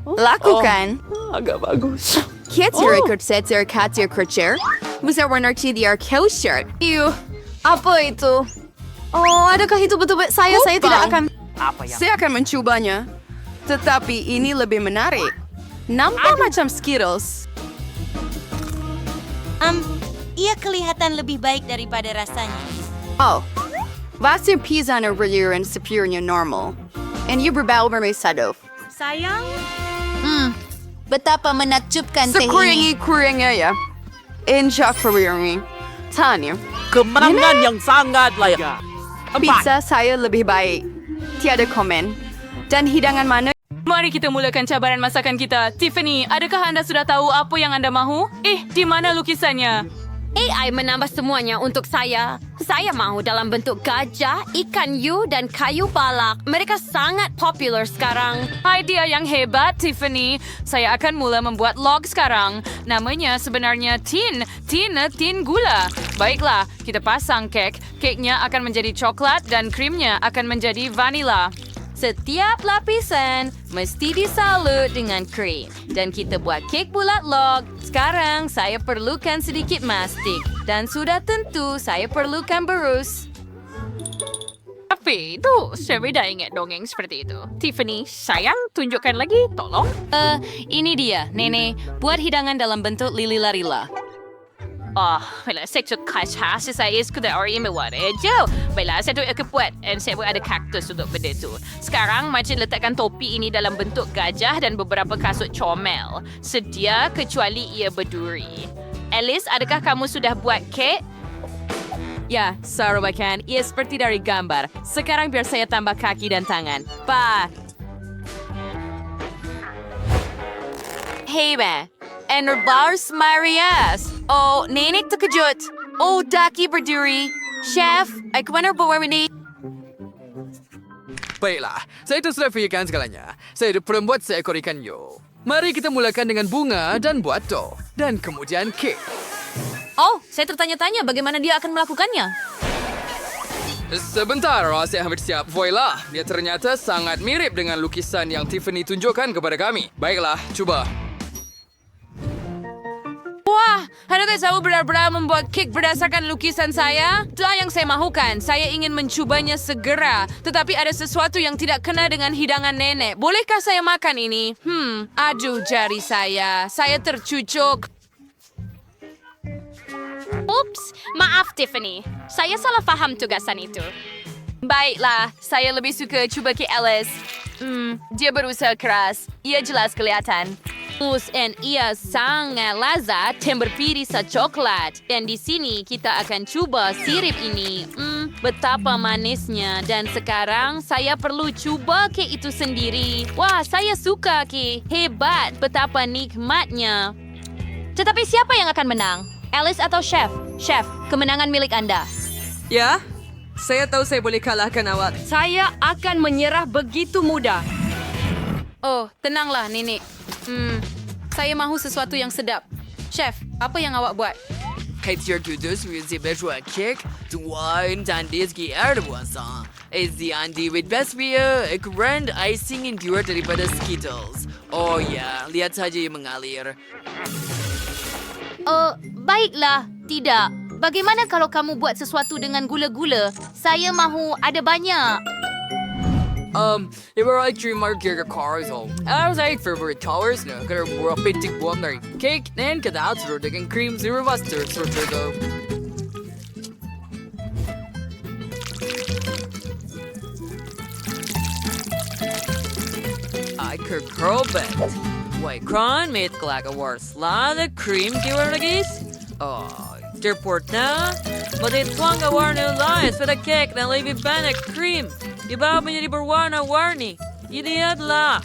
Lakukan. Agak bagus. Kiatir ikut set your katir kercher. Bisa warna TDR shirt. Ew, apa itu? Oh, adakah itu betul-betul saya? Saya tidak akan... Saya akan mencobanya. Tetapi ini lebih menarik. Nampak macam Skittles. Ia kelihatan lebih baik daripada rasanya. Oh, basta yung pizza na regular and superior niya normal. And you berbau bermesado. Sayang? Betapa menakjubkan Sa teh ini. kuringi-kuringi ya. Injak kuringi. Tanya. Kemenangan yang sangat layak. Pizza saya lebih baik. Tiada komen. Dan hidangan mana? Mari kita mulakan cabaran masakan kita. Tiffany, adakah anda sudah tahu apa yang anda mahu? Di mana lukisannya? AI menambah semuanya untuk saya. Saya mahu dalam bentuk gajah, ikan hiu dan kayu balak. Mereka sangat popular sekarang. Idea yang hebat, Tiffany. Saya akan mula membuat log sekarang. Namanya sebenarnya tin gula. Baiklah, kita pasang kek. Keknya akan menjadi coklat dan krimnya akan menjadi vanila. Setiap lapisan mesti disalut dengan krim. Dan kita buat kek bulat log. Sekarang saya perlukan sedikit mastik. Dan sudah tentu saya perlukan berus. Tapi itu, Sherry dah ingat dongeng seperti itu. Tiffany, sayang, tunjukkan lagi, tolong. Ini dia, Nenek. Buat hidangan dalam bentuk lili-larila. Oh, baiklah, saya suka khas saya sudah orang yang buat je. Baiklah, saya tu akan buat dan saya buat ada kaktus untuk benda tu. Sekarang, macam letakkan topi ini dalam bentuk gajah dan beberapa kasut comel. Sedia kecuali ia berduri. Alice, adakah kamu sudah buat kek? Ya, sarubakan. Ia seperti dari gambar. Sekarang biar saya tambah kaki dan tangan. Hey, ba. Enerbars Marias. Oh, Nenek terkejut. Oh, daki berduri. Chef, aku benar bawa ini. Baiklah, saya tu sudah fikirkan segalanya. Saya perlu buat seekor ikan yo. Mari kita mulakan dengan bunga dan buat dough. Dan kemudian kek. Oh, saya tertanya-tanya bagaimana dia akan melakukannya. Sebentar, saya hampir siap. Voila, dia ternyata sangat mirip dengan lukisan yang Tiffany tunjukkan kepada kami. Baiklah, cuba. Wah, adakah saya benar-benar membuat kek berdasarkan lukisan saya? Itulah yang saya mahukan. Saya ingin mencobanya segera. Tetapi ada sesuatu yang tidak kena dengan hidangan nenek. Bolehkah saya makan ini? Aduh jari saya. Saya tercucuk. Ups, maaf Tiffany. Saya salah faham tugasan itu. Baiklah, saya lebih suka cuba kek Alice. Dia berusaha keras. Ia jelas kelihatan. Dan ia sangat lazat dan berpirisa coklat. Dan di sini kita akan cuba sirip ini. Betapa manisnya. Dan sekarang saya perlu cuba kek itu sendiri. Wah, saya suka kek. Hebat, betapa nikmatnya. Tetapi siapa yang akan menang? Alice atau Chef? Chef, kemenangan milik Anda. Ya, saya tahu saya boleh kalahkan awak. Saya akan menyerah begitu mudah. Oh, tenanglah, Nenek. Saya mahu sesuatu yang sedap. Chef, apa yang awak buat? Kaitier Dudus Museum Betua Kek, Tuan dan Dizki Erdogan. Ezi Andi with best beer, grand icing endure daripada Skittles. Oh ya, lihat saja yang mengalir. Baiklah. Tidak. Bagaimana kalau kamu buat sesuatu dengan gula-gula? Saya mahu ada banyak. Je wil ik maar keer cars al. Als ik favorite colors nu, kan er more pittig boom naar cake en kadaal terug en cream zero mustard soort go. I could curl bet. Wait, kron met klaga wars. La the cream giver lagis. Oh, Airport na. Maar dit twanga warne lies for the cake na leave banak cream. Iba menjadi berwarna-warni. Lihatlah.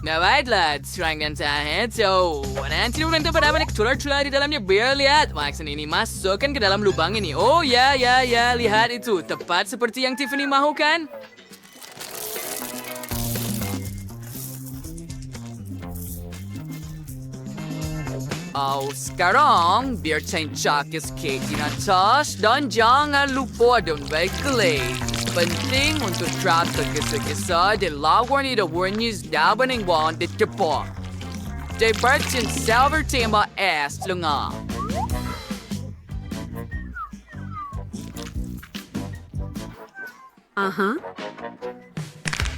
Nah baiklah, serangkan saya. So, nanti orang itu pada banyak tular-tular di dalamnya. Biar lihat. Maksud ini masukkan ke dalam lubang ini. Oh ya, lihat itu. Tepat seperti yang Tiffany mahukan. Oh, sekarang biar cancakis cake di atas dan jangan lupa don baik glaze. Penting untuk trap tergesa-gesa dan lawan ida warnis daban yang wan di depan. Debartin silver tembak es lengah.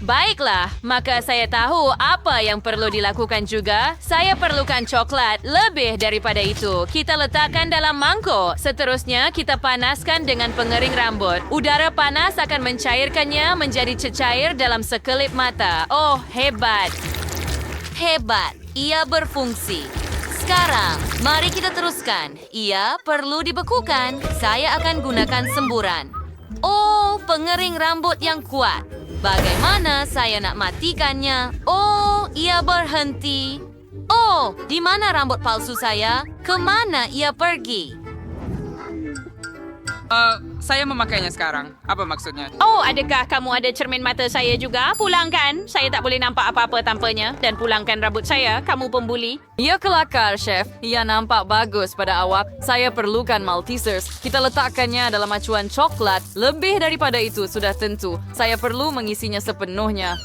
Baiklah, maka saya tahu apa yang perlu dilakukan juga. Saya perlukan coklat lebih daripada itu. Kita letakkan dalam mangkuk. Seterusnya, kita panaskan dengan pengering rambut. Udara panas akan mencairkannya menjadi cecair dalam sekelip mata. Oh, hebat. Hebat. Ia berfungsi. Sekarang, mari kita teruskan. Ia perlu dibekukan. Saya akan gunakan semburan. Oh, pengering rambut yang kuat. Bagaimana saya nak matikannya? Oh, ia berhenti. Oh, di mana rambut palsu saya? Kemana ia pergi? saya memakainya sekarang. Apa maksudnya? Oh, adakah kamu ada cermin mata saya juga? Pulangkan. Saya tak boleh nampak apa-apa tanpanya. Dan pulangkan rambut saya. Kamu pembuli. Ya kelakar, Chef. Ia nampak bagus pada awak. Saya perlukan Maltesers. Kita letakkannya dalam acuan coklat. Lebih daripada itu sudah tentu. Saya perlu mengisinya sepenuhnya.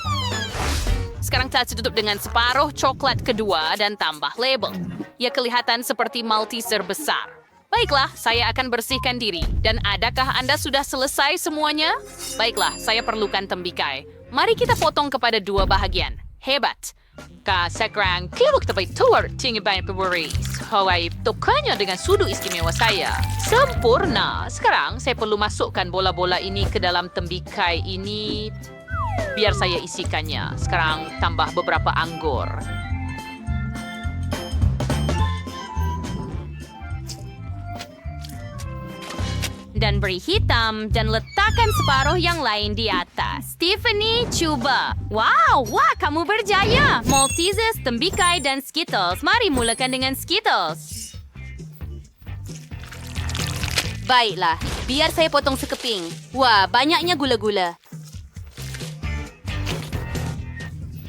Sekarang saya tutup dengan separuh coklat kedua dan tambah label. Ia kelihatan seperti Malteser besar. Baiklah, saya akan bersihkan diri. Dan adakah Anda sudah selesai semuanya? Baiklah, saya perlukan tembikai. Mari kita potong kepada 2 bahagian. Hebat. Sekarang, kita tuar tinggi banyak pemberi. Hawaii tukanya dengan sudu istimewa saya. Sempurna. Sekarang, saya perlu masukkan bola-bola ini ke dalam tembikai ini. Biar saya isikannya. Sekarang, tambah beberapa anggur. Dan beri hitam dan letakkan separuh yang lain di atas. Tiffany, cuba. Wow, kamu berjaya. Maltesers, tembikai, dan Skittles. Mari mulakan dengan Skittles. Baiklah, biar saya potong sekeping. Wah, banyaknya gula-gula.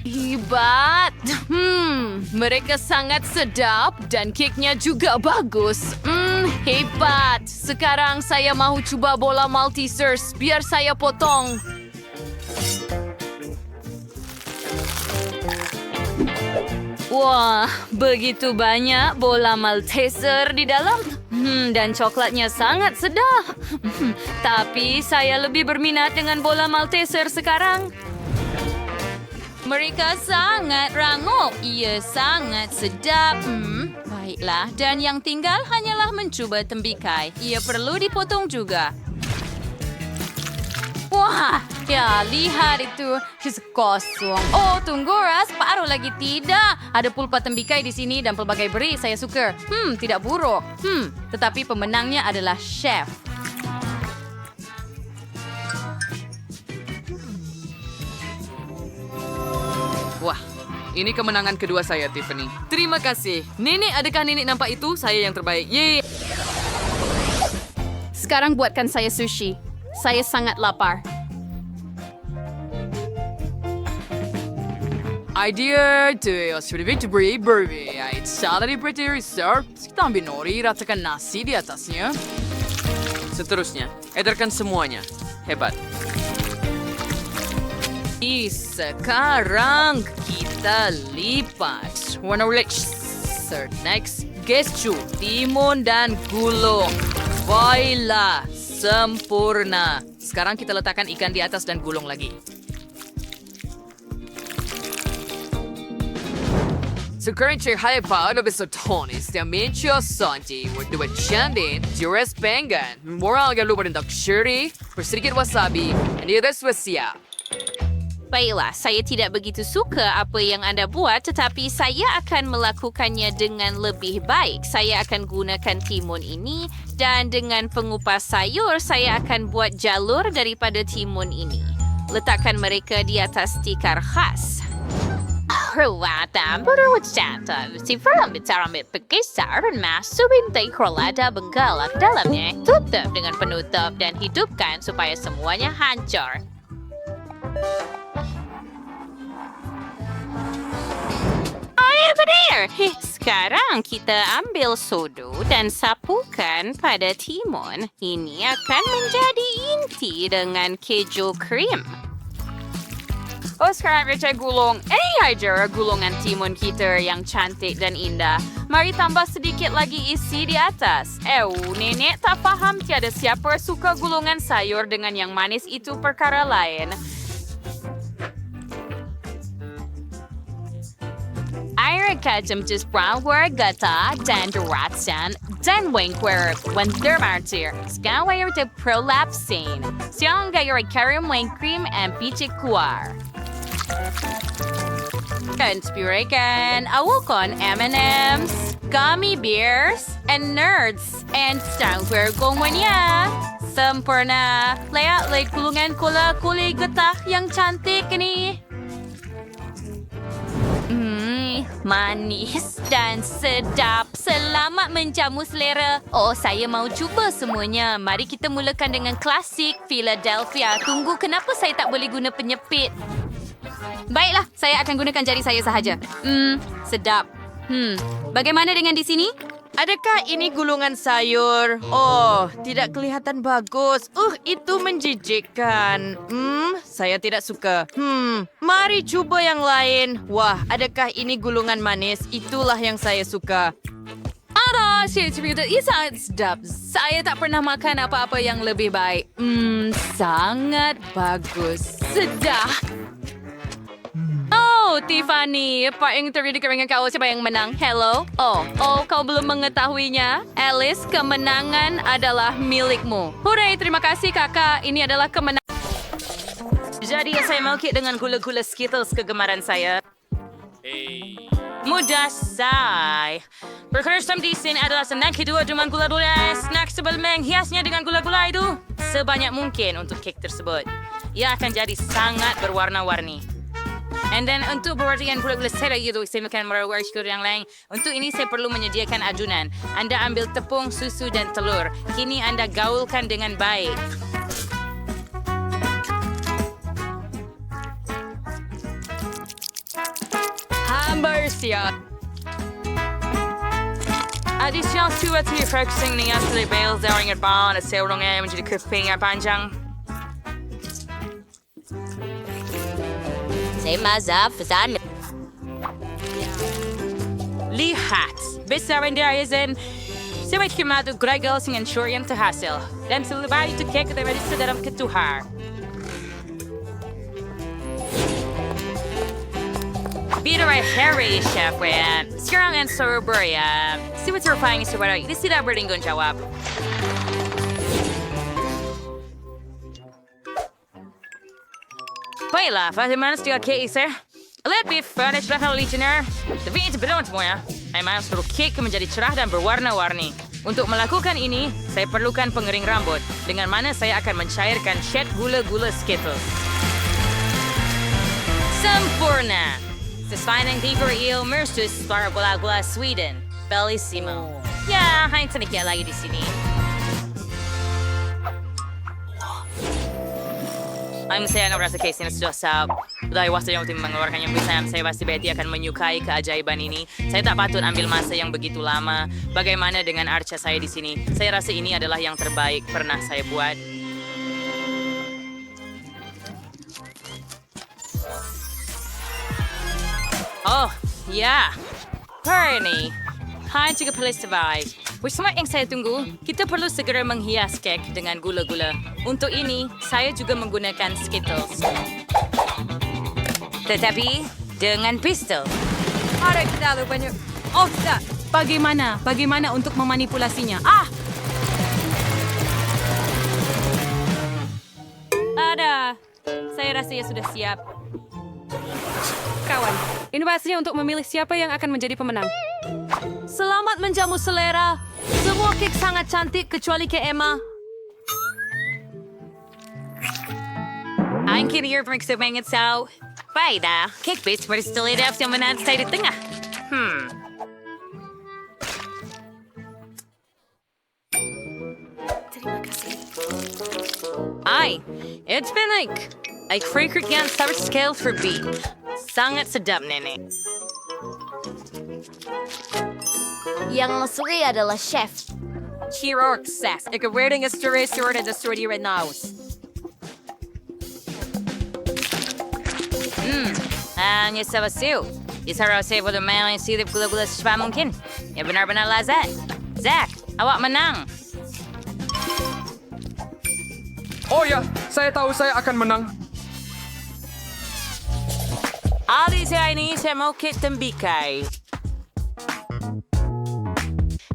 Hebat. Mereka sangat sedap dan keknya juga bagus. Hebat. Sekarang saya mahu cuba bola Maltesers. Biar saya potong. Wah, begitu banyak bola Malteser di dalam. Dan coklatnya sangat sedap. Tapi saya lebih berminat dengan bola Malteser sekarang. Mereka sangat rangup. Ia sangat sedap. Baiklah, dan yang tinggal hanyalah mencuba tembikai. Ia perlu dipotong juga. Wah, ya lihat itu. Kosong. Oh, tunggu Ras, separuh lagi tidak. Ada pulpa tembikai di sini dan pelbagai beri. Saya suka. Tidak buruk. Tetapi pemenangnya adalah chef. Wah, ini kemenangan kedua saya, Tiffany. Terima kasih. Nenek, adakah nenek nampak itu? Saya yang terbaik. Yeay! Sekarang buatkan saya sushi. Saya sangat lapar. Idea to serve berbe. Salad pretty reserve. Kita ambil nori, ratakan nasi di atasnya. Seterusnya, edarkan semuanya. Hebat. Sekarang kita lipat. Warna rich. Next, gesture, timun dan gulung. Baiklah, sempurna. Sekarang kita letakkan ikan di atas dan gulung lagi. Sekarang cahaya pada besotonis dan mencia santi. Berdua cantik, jelas penggan. Moral agak lupa tentang sherry, bersedikit wasabi, dan dia sudah siap. Baiklah, saya tidak begitu suka apa yang Anda buat, tetapi saya akan melakukannya dengan lebih baik. Saya akan gunakan timun ini, dan dengan pengupas sayur, saya akan buat jalur daripada timun ini. Letakkan mereka di atas tikar khas. Ruatan berwujatan, si perambit berkisar dan masukin tekrolada benggalak dalamnya. Tutup dengan penutup dan hidupkan supaya semuanya hancur. Benar. Sekarang kita ambil sodu dan sapukan pada timun. Ini akan menjadi inti dengan keju krim. Oh, sekarang receh gulung. Ajar gulungan timun kita yang cantik dan indah. Mari tambah sedikit lagi isi di atas. Nenek tak faham tiada siapa suka gulungan sayur dengan yang manis itu perkara lain. Air kacang brown gata dan deratan dan wengwer wonder martir. Sekarang air de prolapsine. Siang gaya karim weng cream and pichik kuar. Conspirakan awakon M&M's, gummy bears, and nerds. And sekarang gongwanya. Sempurna. Lihat gulungan kuli getah yang cantik ini. Manis dan sedap. Selamat menjamu selera. Oh, saya mau cuba semuanya. Mari kita mulakan dengan klasik Philadelphia. Tunggu, kenapa saya tak boleh guna penyepit? Baiklah, saya akan gunakan jari saya sahaja. Sedap. Bagaimana dengan di sini? Adakah ini gulungan sayur? Oh, tidak kelihatan bagus. Itu menjijikkan. Saya tidak suka. Mari coba yang lain. Wah, adakah ini gulungan manis? Itulah yang saya suka. Ada, cerita sangat sedap. Saya tak pernah makan apa-apa yang lebih baik. Sangat bagus. Sedap. Oh, Tiffany, apa yang terjadi dengan kau? Siapa yang menang? Hello? Oh, kau belum mengetahuinya? Alice, kemenangan adalah milikmu. Hooray, terima kasih kakak. Ini adalah kemenangan. Jadi, saya mau kek dengan gula-gula Skittles kegemaran saya. Mudah, say. Berkersam di sini adalah snack kedua dengan gula-gula. Snack sebelumnya hiasnya dengan gula-gula itu sebanyak mungkin untuk kek tersebut. Ia akan jadi sangat berwarna-warni. And then untuk berwarna gula-gula saya itu saya makan merawat yang lain. Untuk ini saya perlu menyediakan adunan. Anda ambil tepung, susu dan telur. Kini Anda gaulkan dengan baik. Hamburger siap. Additional 2 atau 3 focusing ni asli bales dari ngerbang at seorangnya menjadi crispy yang panjang. Mazaf sana. Lihat, besaran dia izin. Saya kematu Gregel dengan syurian terhasil. Dan selebar itu kek dari dalam ketuhar. Bidarai Harry, Chef Wan. Sekarang yang serba ya. Siapa terpahing sebenarnya? Ini tidak berlinggun jawab. Baiklah, bagaimana setiap kek saya? Lebih furnish level legionnaire. Tapi itu belum semuanya. Saya mau seluruh kek menjadi cerah dan berwarna-warni. Untuk melakukan ini, saya perlukan pengering rambut. Dengan mana saya akan mencairkan shade gula-gula Skittles. Sempurna! Sesuai dengan tiga il mersus para gula-gula Sweden. Bellissimo. Ya, hanya sedikit lagi di sini. Saya merasa case ini sudah sab. Dari waktu yang untuk mengeluarkan yang bisa, saya pasti Betty akan menyukai keajaiban ini. Saya tak patut ambil masa yang begitu lama. Bagaimana dengan arca saya di sini? Saya rasa ini adalah yang terbaik pernah saya buat. Oh, ya. Bernie. Hai juga polis terbaik. Bersama yang saya tunggu, kita perlu segera menghias kek dengan gula-gula. Untuk ini, saya juga menggunakan Skittles. Tetapi, dengan pistol. Ada terlalu banyak. Oh, tidak. Bagaimana? Bagaimana untuk memanipulasinya? Ada. Saya rasa ia sudah siap. Kawan, ini waktunya untuk memilih siapa yang akan menjadi pemenang. Selamat menjamu selera. Semua kek sangat cantik kecuali kek Emma. Ang kirier periksa banget sao. Baiklah, kek bits bersetelidaf yang menanti saya di tengah. Terima kasih. It's been like freaker yang sabar scale for beef. Sangat sedap, nenek. Yang masuri adalah chef. Hero success. Ik heb wedding is to race your the story right now. Ang isa basiw. Isa raw sa iba lumayan yung silip gula-gula sa mungkin. Ya benar-benar lazat. Zach, awak menang. Oh ya, saya tahu saya akan menang. Ali saya ini saya mau kek tembikay.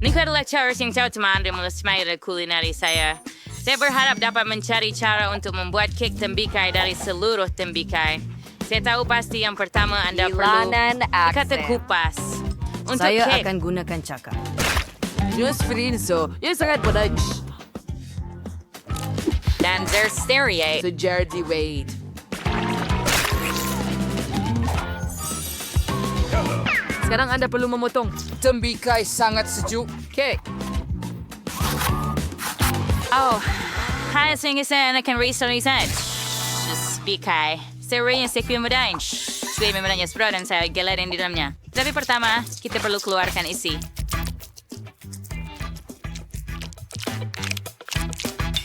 Ini adalah cara yang jauh teman dan melasmai kulinari saya. Saya berharap dapat mencari cara untuk membuat kek tembikay dari seluruh tembikay. Saya tahu pasti yang pertama Anda perlu kata kupas. Untuk saya kek. akan gunakan cakap. Just Frinzo, yung sangat panag. Dan Zersteria. So Jardy Wade. Sekarang Anda perlu memotong. Tembikay sangat sejuk. Cake. Oh, hai sing isa na kan race on isa. Bikay. Serunya sekian mudahin. Suai memangnya sprot dan saya gelarin di dalamnya. Tapi pertama, kita perlu keluarkan isi.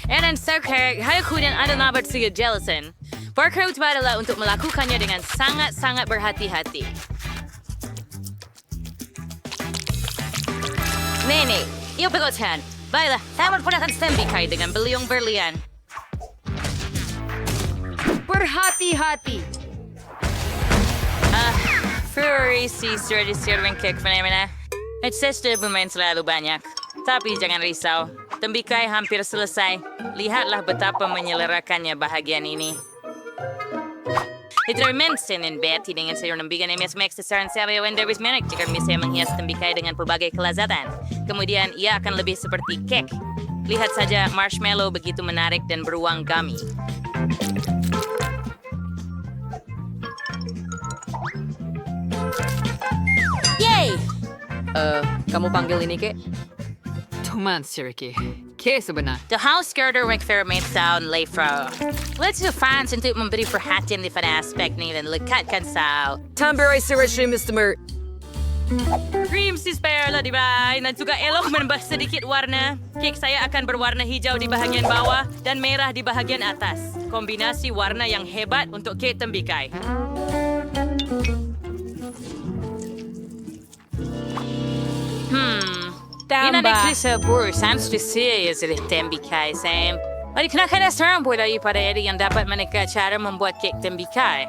Dan sekarang, hayakku dan ada nabat siya jelasin. Workout adalah untuk melakukannya dengan sangat-sangat berhati-hati. Nenek, iyo pegotan. Baiklah, saya menggunakan tembikay dengan beliung berlian. Berhati-hati. Furry sister di serving cake fenomena. Sister bermain selalu banyak. Tapi jangan risau, tembikay hampir selesai. Lihatlah betapa menyelerakannya bahagian ini. Ito mensen in bed, dengan sayur ng bigan MS Max sasaran sa when there is manic jika bisa menghias tembikay dengan pelbagai kelezatan. Kemudian ia akan lebih seperti cake. Lihat saja marshmallow begitu menarik dan beruang gummy. Yay! Kamu panggil ini, Kek? Tuman, Siriki. Kaya sebenar. The house girder experiment sound Leifro. Let's do fans untuk memberi perhatian di pada aspek ni dan lekatkan sao. Tamberay seriously, Mr. Mert. Cream si spare lah di ba? Dan juga elok menambah sedikit warna. Kek saya akan berwarna hijau di bahagian bawah dan merah di bahagian atas. Kombinasi warna yang hebat untuk kek tembikay. Ina de krisa bur sans disiya sa tembikay Sam. Mari kinakanasaran po tayo para yang dapat mereka cara membuat kek tembikay.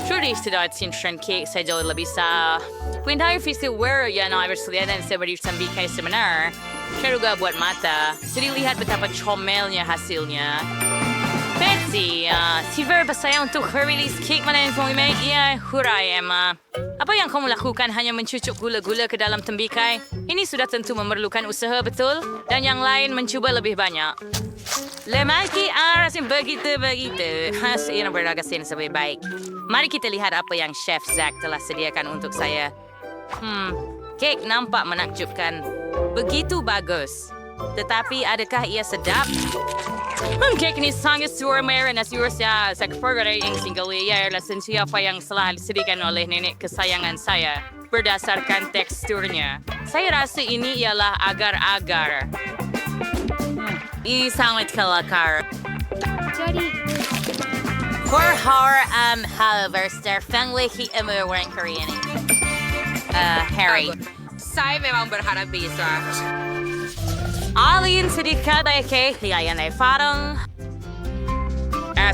Surely sedot sinshran cake sa jauh lebih sa. Kung tayo fisi where yan ay berseliatan sa beri tembikay seminar. Siya juga buat mata. Jadi lihat betapa comelnya hasilnya. Betsy, si Verba saya untuk release cake mana yang kau make? Iya, hurai Emma. Apa yang kamu lakukan hanya mencucuk gula-gula ke dalam tembikay? Ini sudah tentu memerlukan usaha betul dan yang lain mencuba lebih banyak. Lemaki arasin begitu. Saya beragasin lebih baik. Mari kita lihat apa yang Chef Zach telah sediakan untuk saya. Kek nampak menakjubkan. Begitu bagus. Tetapi adakah ia sedap? Kek ini sangat suara na siya sa kepergara yang single year lasan siapa yang selalu disediakan oleh nenek kesayangan saya berdasarkan teksturnya. Saya rasa ini ialah agar-agar. Ini sangat kelakar. Jadi, har halverster fanglehi emerwang Korean. Harry. Saya memang berharap bisa. Alin sedikit ay kay hilayan ay parang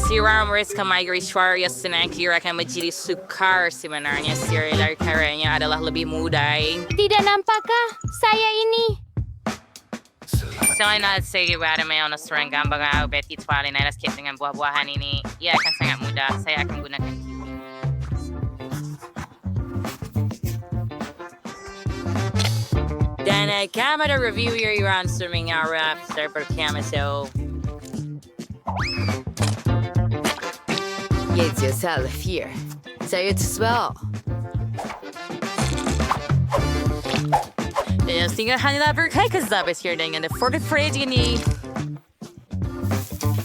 si Ramos kamay Rishwar Yasinaki akan menjadi sukar sebenarnya serial karyanya adalah lebih muda. Tidak nampakkah saya ini? Selain saya berada mayroon na serang gambar beti tuwalin ay raskit dengan buah-buahan ini, ia akan sangat mudah. Saya akan gunakan dan camera reviewer yung streaming rap server camera so. Get yourself here. Say it as well. Yes, tinggal hanya berkait kesabas here dengan the 43 ini.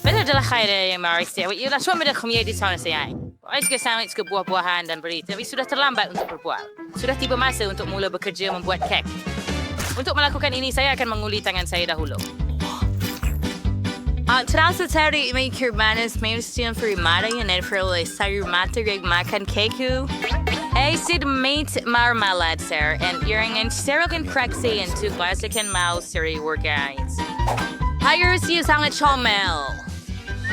Betul adalah kaya yang maris ya. Ialah suami dah community sana saya. Ay kasama ke buah-buahan dan berita. Tapi sudah terlambat untuk berbual. Sudah tiba masa untuk mula bekerja membuat kek. Untuk melakukan ini, saya akan menguli tangan saya dahulu. Terasa tadi may kirmanas may siyan primara yan for sayur mata reg makan keku. Acid meat marmalade sir and earring and serokan praksi and two classic and mouse siri workouts. Hires you sangat chomel.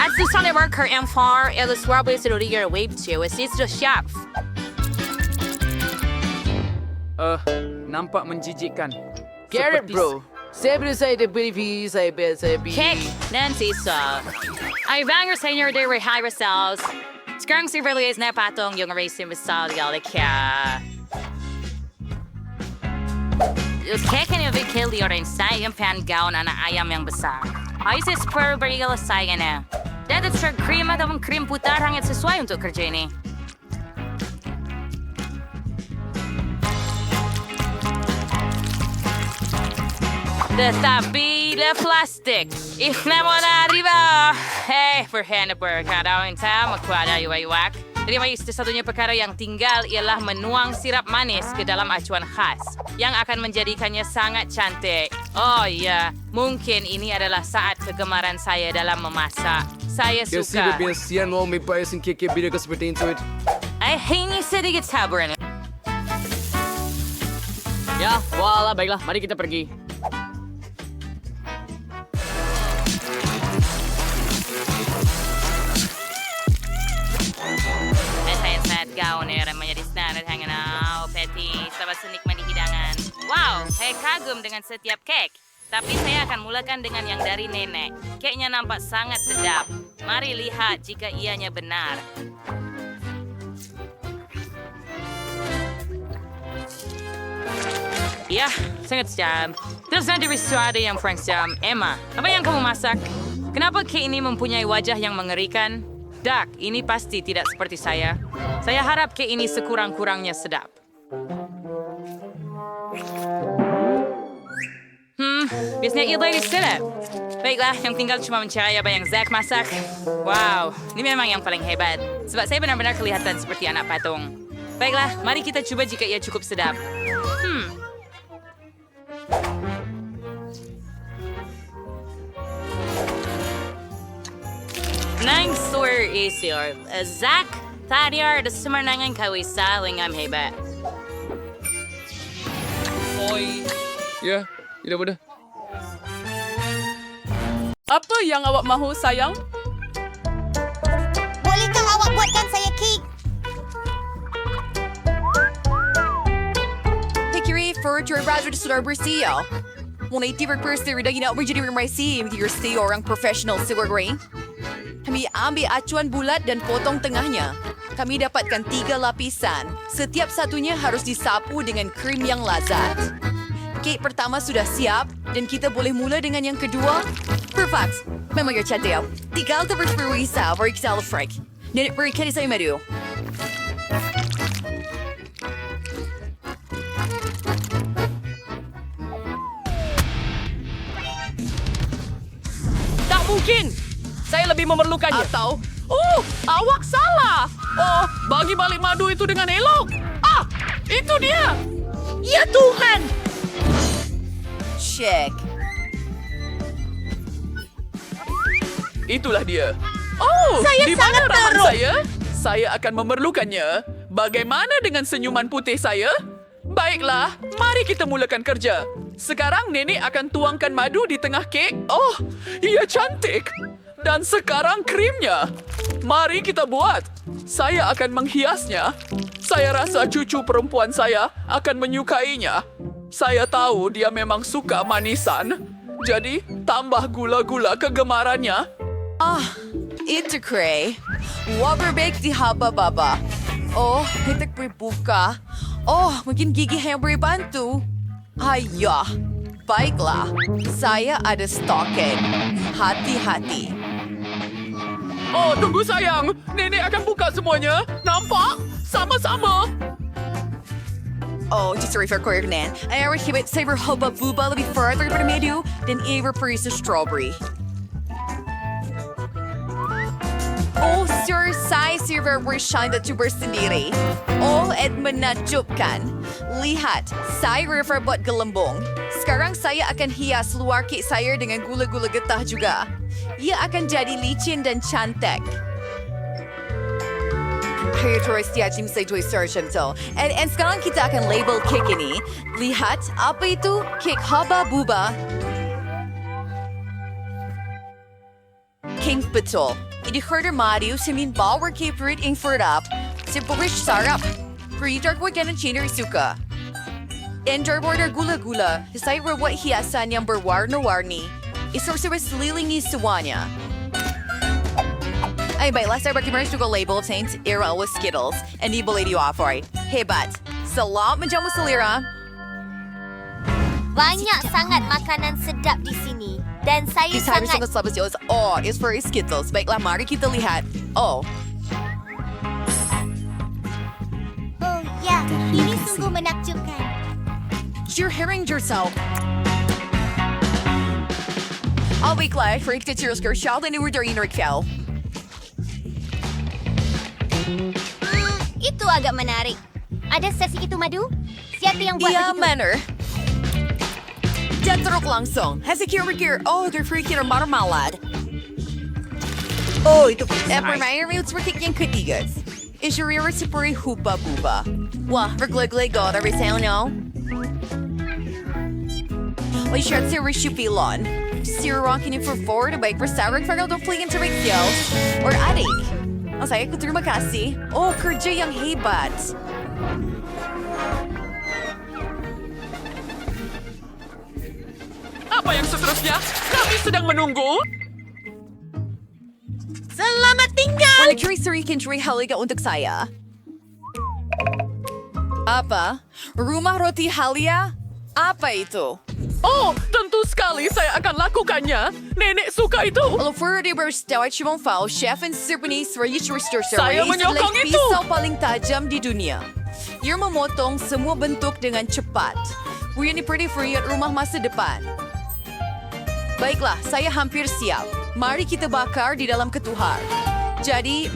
At the Sunday worker and far el swabwe sa rodiger wave to assist the chef. Nampak menjijikkan. Garrett bro, saya berusaha diberi saya Kek, Nancy saw. Ay banger senior de rehire cells. Sekarang si Verlies na patong yung racing besal yala kaya. Yung kek na yung kill di orin sa yung pan-gown na ayam yang besar. Ay si spur barigala saya na. Dada sa cream at ang cream putar hangit sesuai untuk kerja ini. Tetapi dah plastik. Namun arriba. Berhenti berkata entah makuada iwak. Terima satu-satunya perkara yang tinggal ialah menuang sirap manis ke dalam acuan khas yang akan menjadikannya sangat cantik. Oh ya, mungkin ini adalah saat kegemaran saya dalam memasak. Saya Kasi suka. berbiasian mau may payasin keke bila ka seperti itu. Ini sedikit sabar. Ya, wala, baiklah. Mari kita pergi. Saya gaun menjadi standar hangout, Patty, sahabat senikmati hidangan. Wow, saya kagum dengan setiap kek. Tapi saya akan mulakan dengan yang dari nenek. Keknya nampak sangat sedap. Mari lihat jika ianya benar. Ya, sangat sedap. Terus nanti sesuatu yang Frank jam. Emma, apa yang kamu masak? Kenapa kek ini mempunyai wajah yang mengerikan? Duck, ini pasti tidak seperti saya. Saya harap kek ini sekurang-kurangnya sedap. Biasanya itu sedap. Baiklah, yang tinggal cuma mencari apa yang Zack masak. Wow, ini memang yang paling hebat. Sebab saya benar-benar kelihatan seperti anak patung. Baiklah, mari kita coba jika ia cukup sedap. Nang sur isir. Zack, tadi ada semenangan kawisa lingam hebat. Oi. Ya, tidak mudah. Apa yang awak mahu, sayang? Bolehkah awak buatkan saya kek? Pikiri furniture browser sudah bersih ya. Muna itibar persi dah gina menjadi rumah si menjadi orang profesional silver green. Kami ambil acuan bulat dan potong tengahnya. Kami dapatkan 3 lapisan. Setiap satunya harus disapu dengan krim yang lazat. Kek pertama sudah siap dan kita boleh mula dengan yang kedua. Perfect. Memang yang cantik. Tinggal terus berwisata beri kita Frank. Nenek beri kedi saya madu. Tak mungkin! Saya lebih memerlukannya. Atau, awak salah. Bagi balik madu itu dengan elok. Itu dia. Ya Tuhan. Check. Itulah dia. Saya di mana sangat rahan teruk. saya? Saya akan memerlukannya. Bagaimana dengan senyuman putih saya? Baiklah, mari kita mulakan kerja. Sekarang nenek akan tuangkan madu di tengah kek. Oh, ia cantik. Dan sekarang krimnya. Mari kita buat. Saya akan menghiasnya. Saya rasa cucu perempuan saya akan menyukainya. Saya tahu dia memang suka manisan. Jadi, tambah gula-gula kegemarannya. Itu kre. Waberbake di haba-baba. Kita berbuka. Mungkin gigi yang beri bantu. Ayah. Baiklah. Saya ada stocking. Hati-hati. Tunggu sayang. Nenek akan buka semuanya. Nampak? Sama-sama. Just refer ko yun. Ay hibit sa haba-buba lebih further pada medu dan i-reprise sa strawberry. Sir, saya server bersyanda tuber sendiri. At menakjubkan. Lihat, saya refer buat gelembung. Sekarang saya akan hias luar kek saya dengan gula-gula getah juga. Ia akan jadi licin dan cantik. Ayo terus tiajim saya jual search to. And sekarang kita akan label kek ini. Lihat, apa itu? Kek haba-buba. King betul. Ini herder madu semin bawar kek perut yang ferdap. Simpurish sarap. Peritar ko yan ang chineri suka. Ender border gula-gula. Saya berbuat hiasan yang berwarna-warni. Isor-sor selilingi semuanya. Ay, baiklah, saya berkimeris juga label of Saints Era with Skittles. And di boleh di-offer. Hebat. Salam menjamu selera. Banyak sangat makanan sedap di sini. Dan saya sangat... It's for Skittles. Baiklah, mari kita lihat. Ya, ini sungguh menakjubkan. You're hearing yourself. Oh, baiklah. Freak the cheers ke Charlotte ni dari Norkel. Itu agak menarik. Ada sesi itu, Madu? Siapa yang buat Iya, begitu? manner. Dan teruk langsung. Hasi kira-kira. Oh, kira-kira marmalad. Oh, itu permainan itu seperti yang ketiga. Isyurira seperti huba-buba. Wah, vergleg-lego dari sana. Why should si Rishupilon? Sirong kini for forward baik bersarang para duplicate interview or adik. Ang saya ko terima kasih. Oh, kerja yang hebat. Apa yang seterusnya? Kami sedang menunggu. Selamat tinggal! Wala kiri surikin curi haliga untuk saya. Apa? Rumah roti halia? Apa itu? Oh, tentu sekali saya akan lakukannya. Nenek suka itu. Kalau Furdy berstawa cuma file, chef and Japanese Saya menyokong itu. Pisau paling tajam di dunia. Ia memotong semua bentuk dengan cepat. Ini pretty free at rumah masa depan. Baiklah, saya hampir siap. Mari kita bakar di dalam ketuhar. Jadi,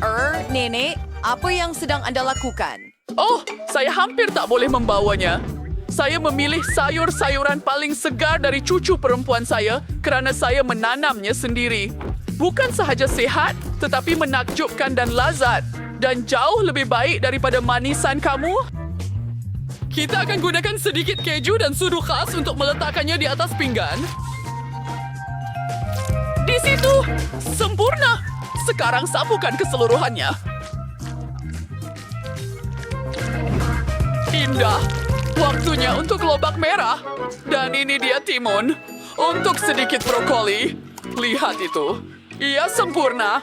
Nenek, apa yang sedang Anda lakukan? Oh, saya hampir tak boleh membawanya. Saya memilih sayur-sayuran paling segar dari cucu perempuan saya kerana saya menanamnya sendiri. Bukan sahaja sehat, tetapi menakjubkan dan lazat. Dan jauh lebih baik daripada manisan kamu. Kita akan gunakan sedikit keju dan sudu khas untuk meletakkannya di atas pinggan. Di situ, sempurna. Sekarang sapukan keseluruhannya. Indah. Waktunya untuk lobak merah. Dan ini dia timun. Untuk sedikit brokoli. Lihat itu. Ia sempurna.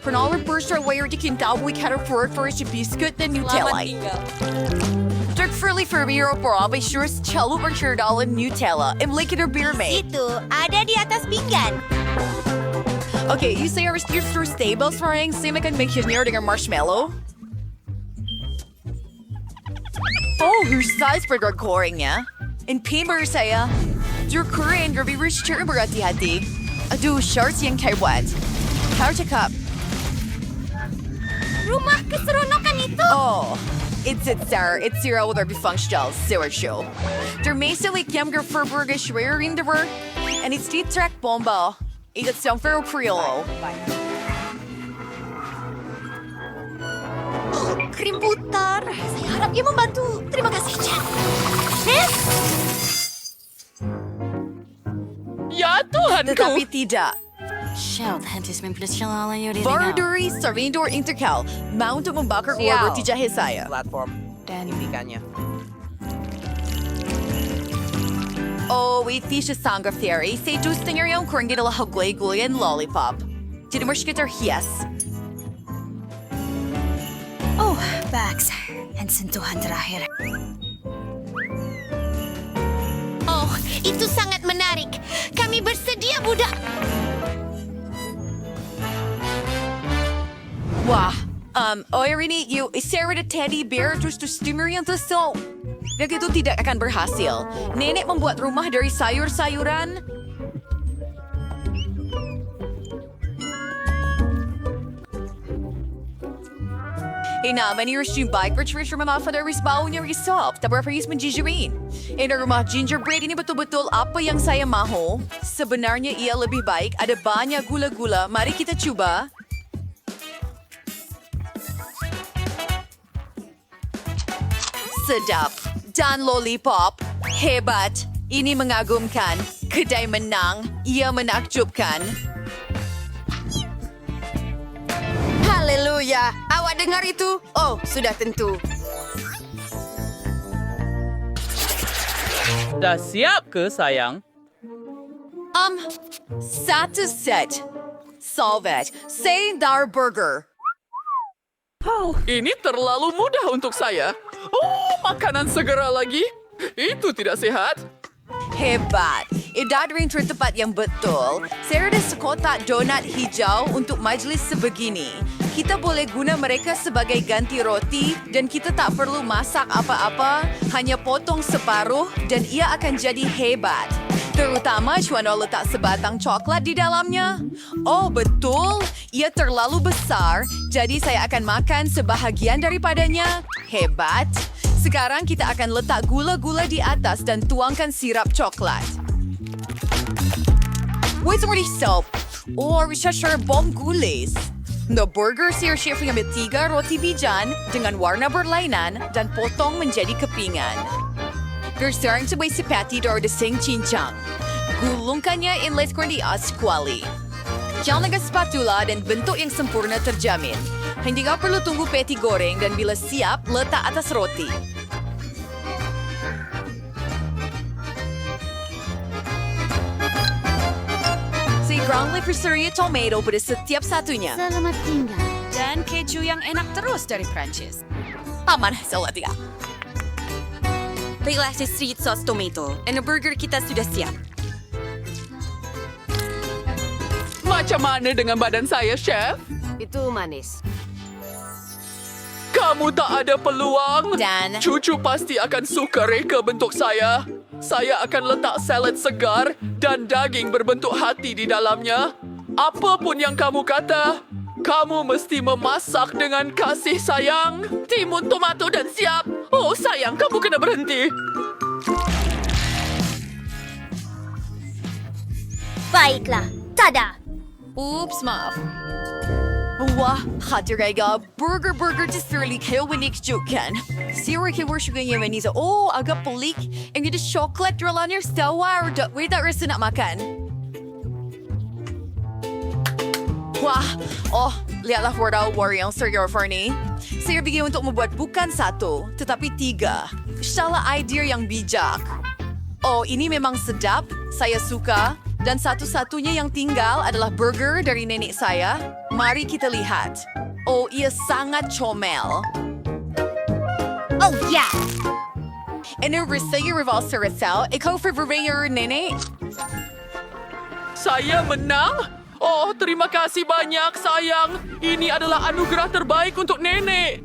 Pernah bersuara wire di kintaw kara for si biscuit dan Nutella. Dirk Furley Furbiero Bob is sure cello bercerdalan Nutella. Imlik it beer mate. Itu ada di atas pinggan. Okay, you say you're through stables ring, same I can make you near dengan marshmallow. Oh, her size for drug coring niya. In paper saya, your Korean grabe rich cherry berhati-hati. Aduh, shorts yang kaiwat. How to cup. Rumah keseronokan itu. Oh, it's sir. It's zero with our functional sewer show. Der meeste like younger Furburger schwer in the work, and it's deep track bomba. It's some fair Creole. Oh, krim putar. Saya harap ia membantu. Terima kasih, Chan. Ya Tuhanku. Tetapi tidak. Barduri Sarvindor Intercal. Mau untuk membakar Sial. roti jahe saya. Platform dan ikannya. Oh, wait, fish sangga theory. Say juice thinger yung kurang dito lahagway gulian lollipop. Dito mo siya yes. Oh, bags. And sentuhan terakhir. Oh, itu sangat menarik. Kami bersedia, budak. Wah, Irene, you Sarah the teddy bear terus to stimulate the soul. Begitu tidak akan berhasil. Nenek membuat rumah dari sayur-sayuran. Inaman ni Rishim bike retrieve from mga father risbaw niya resolve. Tapos paris menjijirin. Ina rumah gingerbread ini betul-betul apa yang saya mahu. Sebenarnya ia lebih baik. Ada banyak gula-gula. Mari kita coba. Sedap. Dan lollipop. Hebat. Ini mengagumkan. Kedai menang. Ia menakjubkan. Haleluya! Awak dengar itu? Oh, sudah tentu. Dah siap ke, sayang? Satu set. Solvet. Say our burger. Oh, ini terlalu mudah untuk saya. Oh, makanan segera lagi. Itu tidak sehat. Hebat. edad ring tertepat yang betul. Saya ada sekotak donat hijau untuk majlis sebegini. Kita boleh guna mereka sebagai ganti roti dan kita tak perlu masak apa-apa, hanya potong separuh dan ia akan jadi hebat. Terutama Chuano letak sebatang coklat di dalamnya. Oh betul, ia terlalu besar, jadi saya akan makan sebahagian daripadanya. Hebat. Sekarang kita akan letak gula-gula di atas dan tuangkan sirap coklat. Wait, already soap. Or Cheshire bom gulis. The burger siya mengambil 3 roti bijan dengan warna berlainan dan potong menjadi kepingan. Gersarang sebuah sepati dari desing cincang. Gulungkannya in les cordias kuali. Jangan dengan spatula dan bentuk yang sempurna terjamin. Hindi kau perlu tunggu peti goreng dan bila siap, letak atas roti. Si ground leaf seria tomato pada setiap satunya. Selamat tinggal. Dan keju yang enak terus dari Prancis. Aman, salah tiga. Baiklah, si street sauce tomato. Dan burger kita sudah siap. Macam mana dengan badan saya, Chef? Itu manis. Kamu tak ada peluang. Dan Cucu pasti akan suka reka bentuk saya. Saya akan letak salad segar dan daging berbentuk hati di dalamnya. Apapun yang kamu kata, kamu mesti memasak dengan kasih sayang. Timun tomato dan siap. Oh sayang, kamu kena berhenti. Baiklah, tada! Oops, maaf. Wah, hadir kayak burger disirli kayo winik jukan. Sira kayo worship yung Yemeniza. Oh, agak pelik. Ang ada coklat dalamnya sour. Wait, tak rasa nak makan. Wah, oh, lihatlah war yang serius ni. Saya bigyan untuk membuat bukan 1, tetapi 3. Salah idea yang bijak. Oh, ini memang sedap. Saya suka. Dan satu-satunya yang tinggal adalah burger dari nenek saya. Mari kita lihat. Oh, ia sangat comel. Oh, yeah! Ano saya rival sa Rizal? Ikaw favorite nenek? Saya menang? Oh, terima kasih banyak, sayang. Ini adalah anugerah terbaik untuk nenek.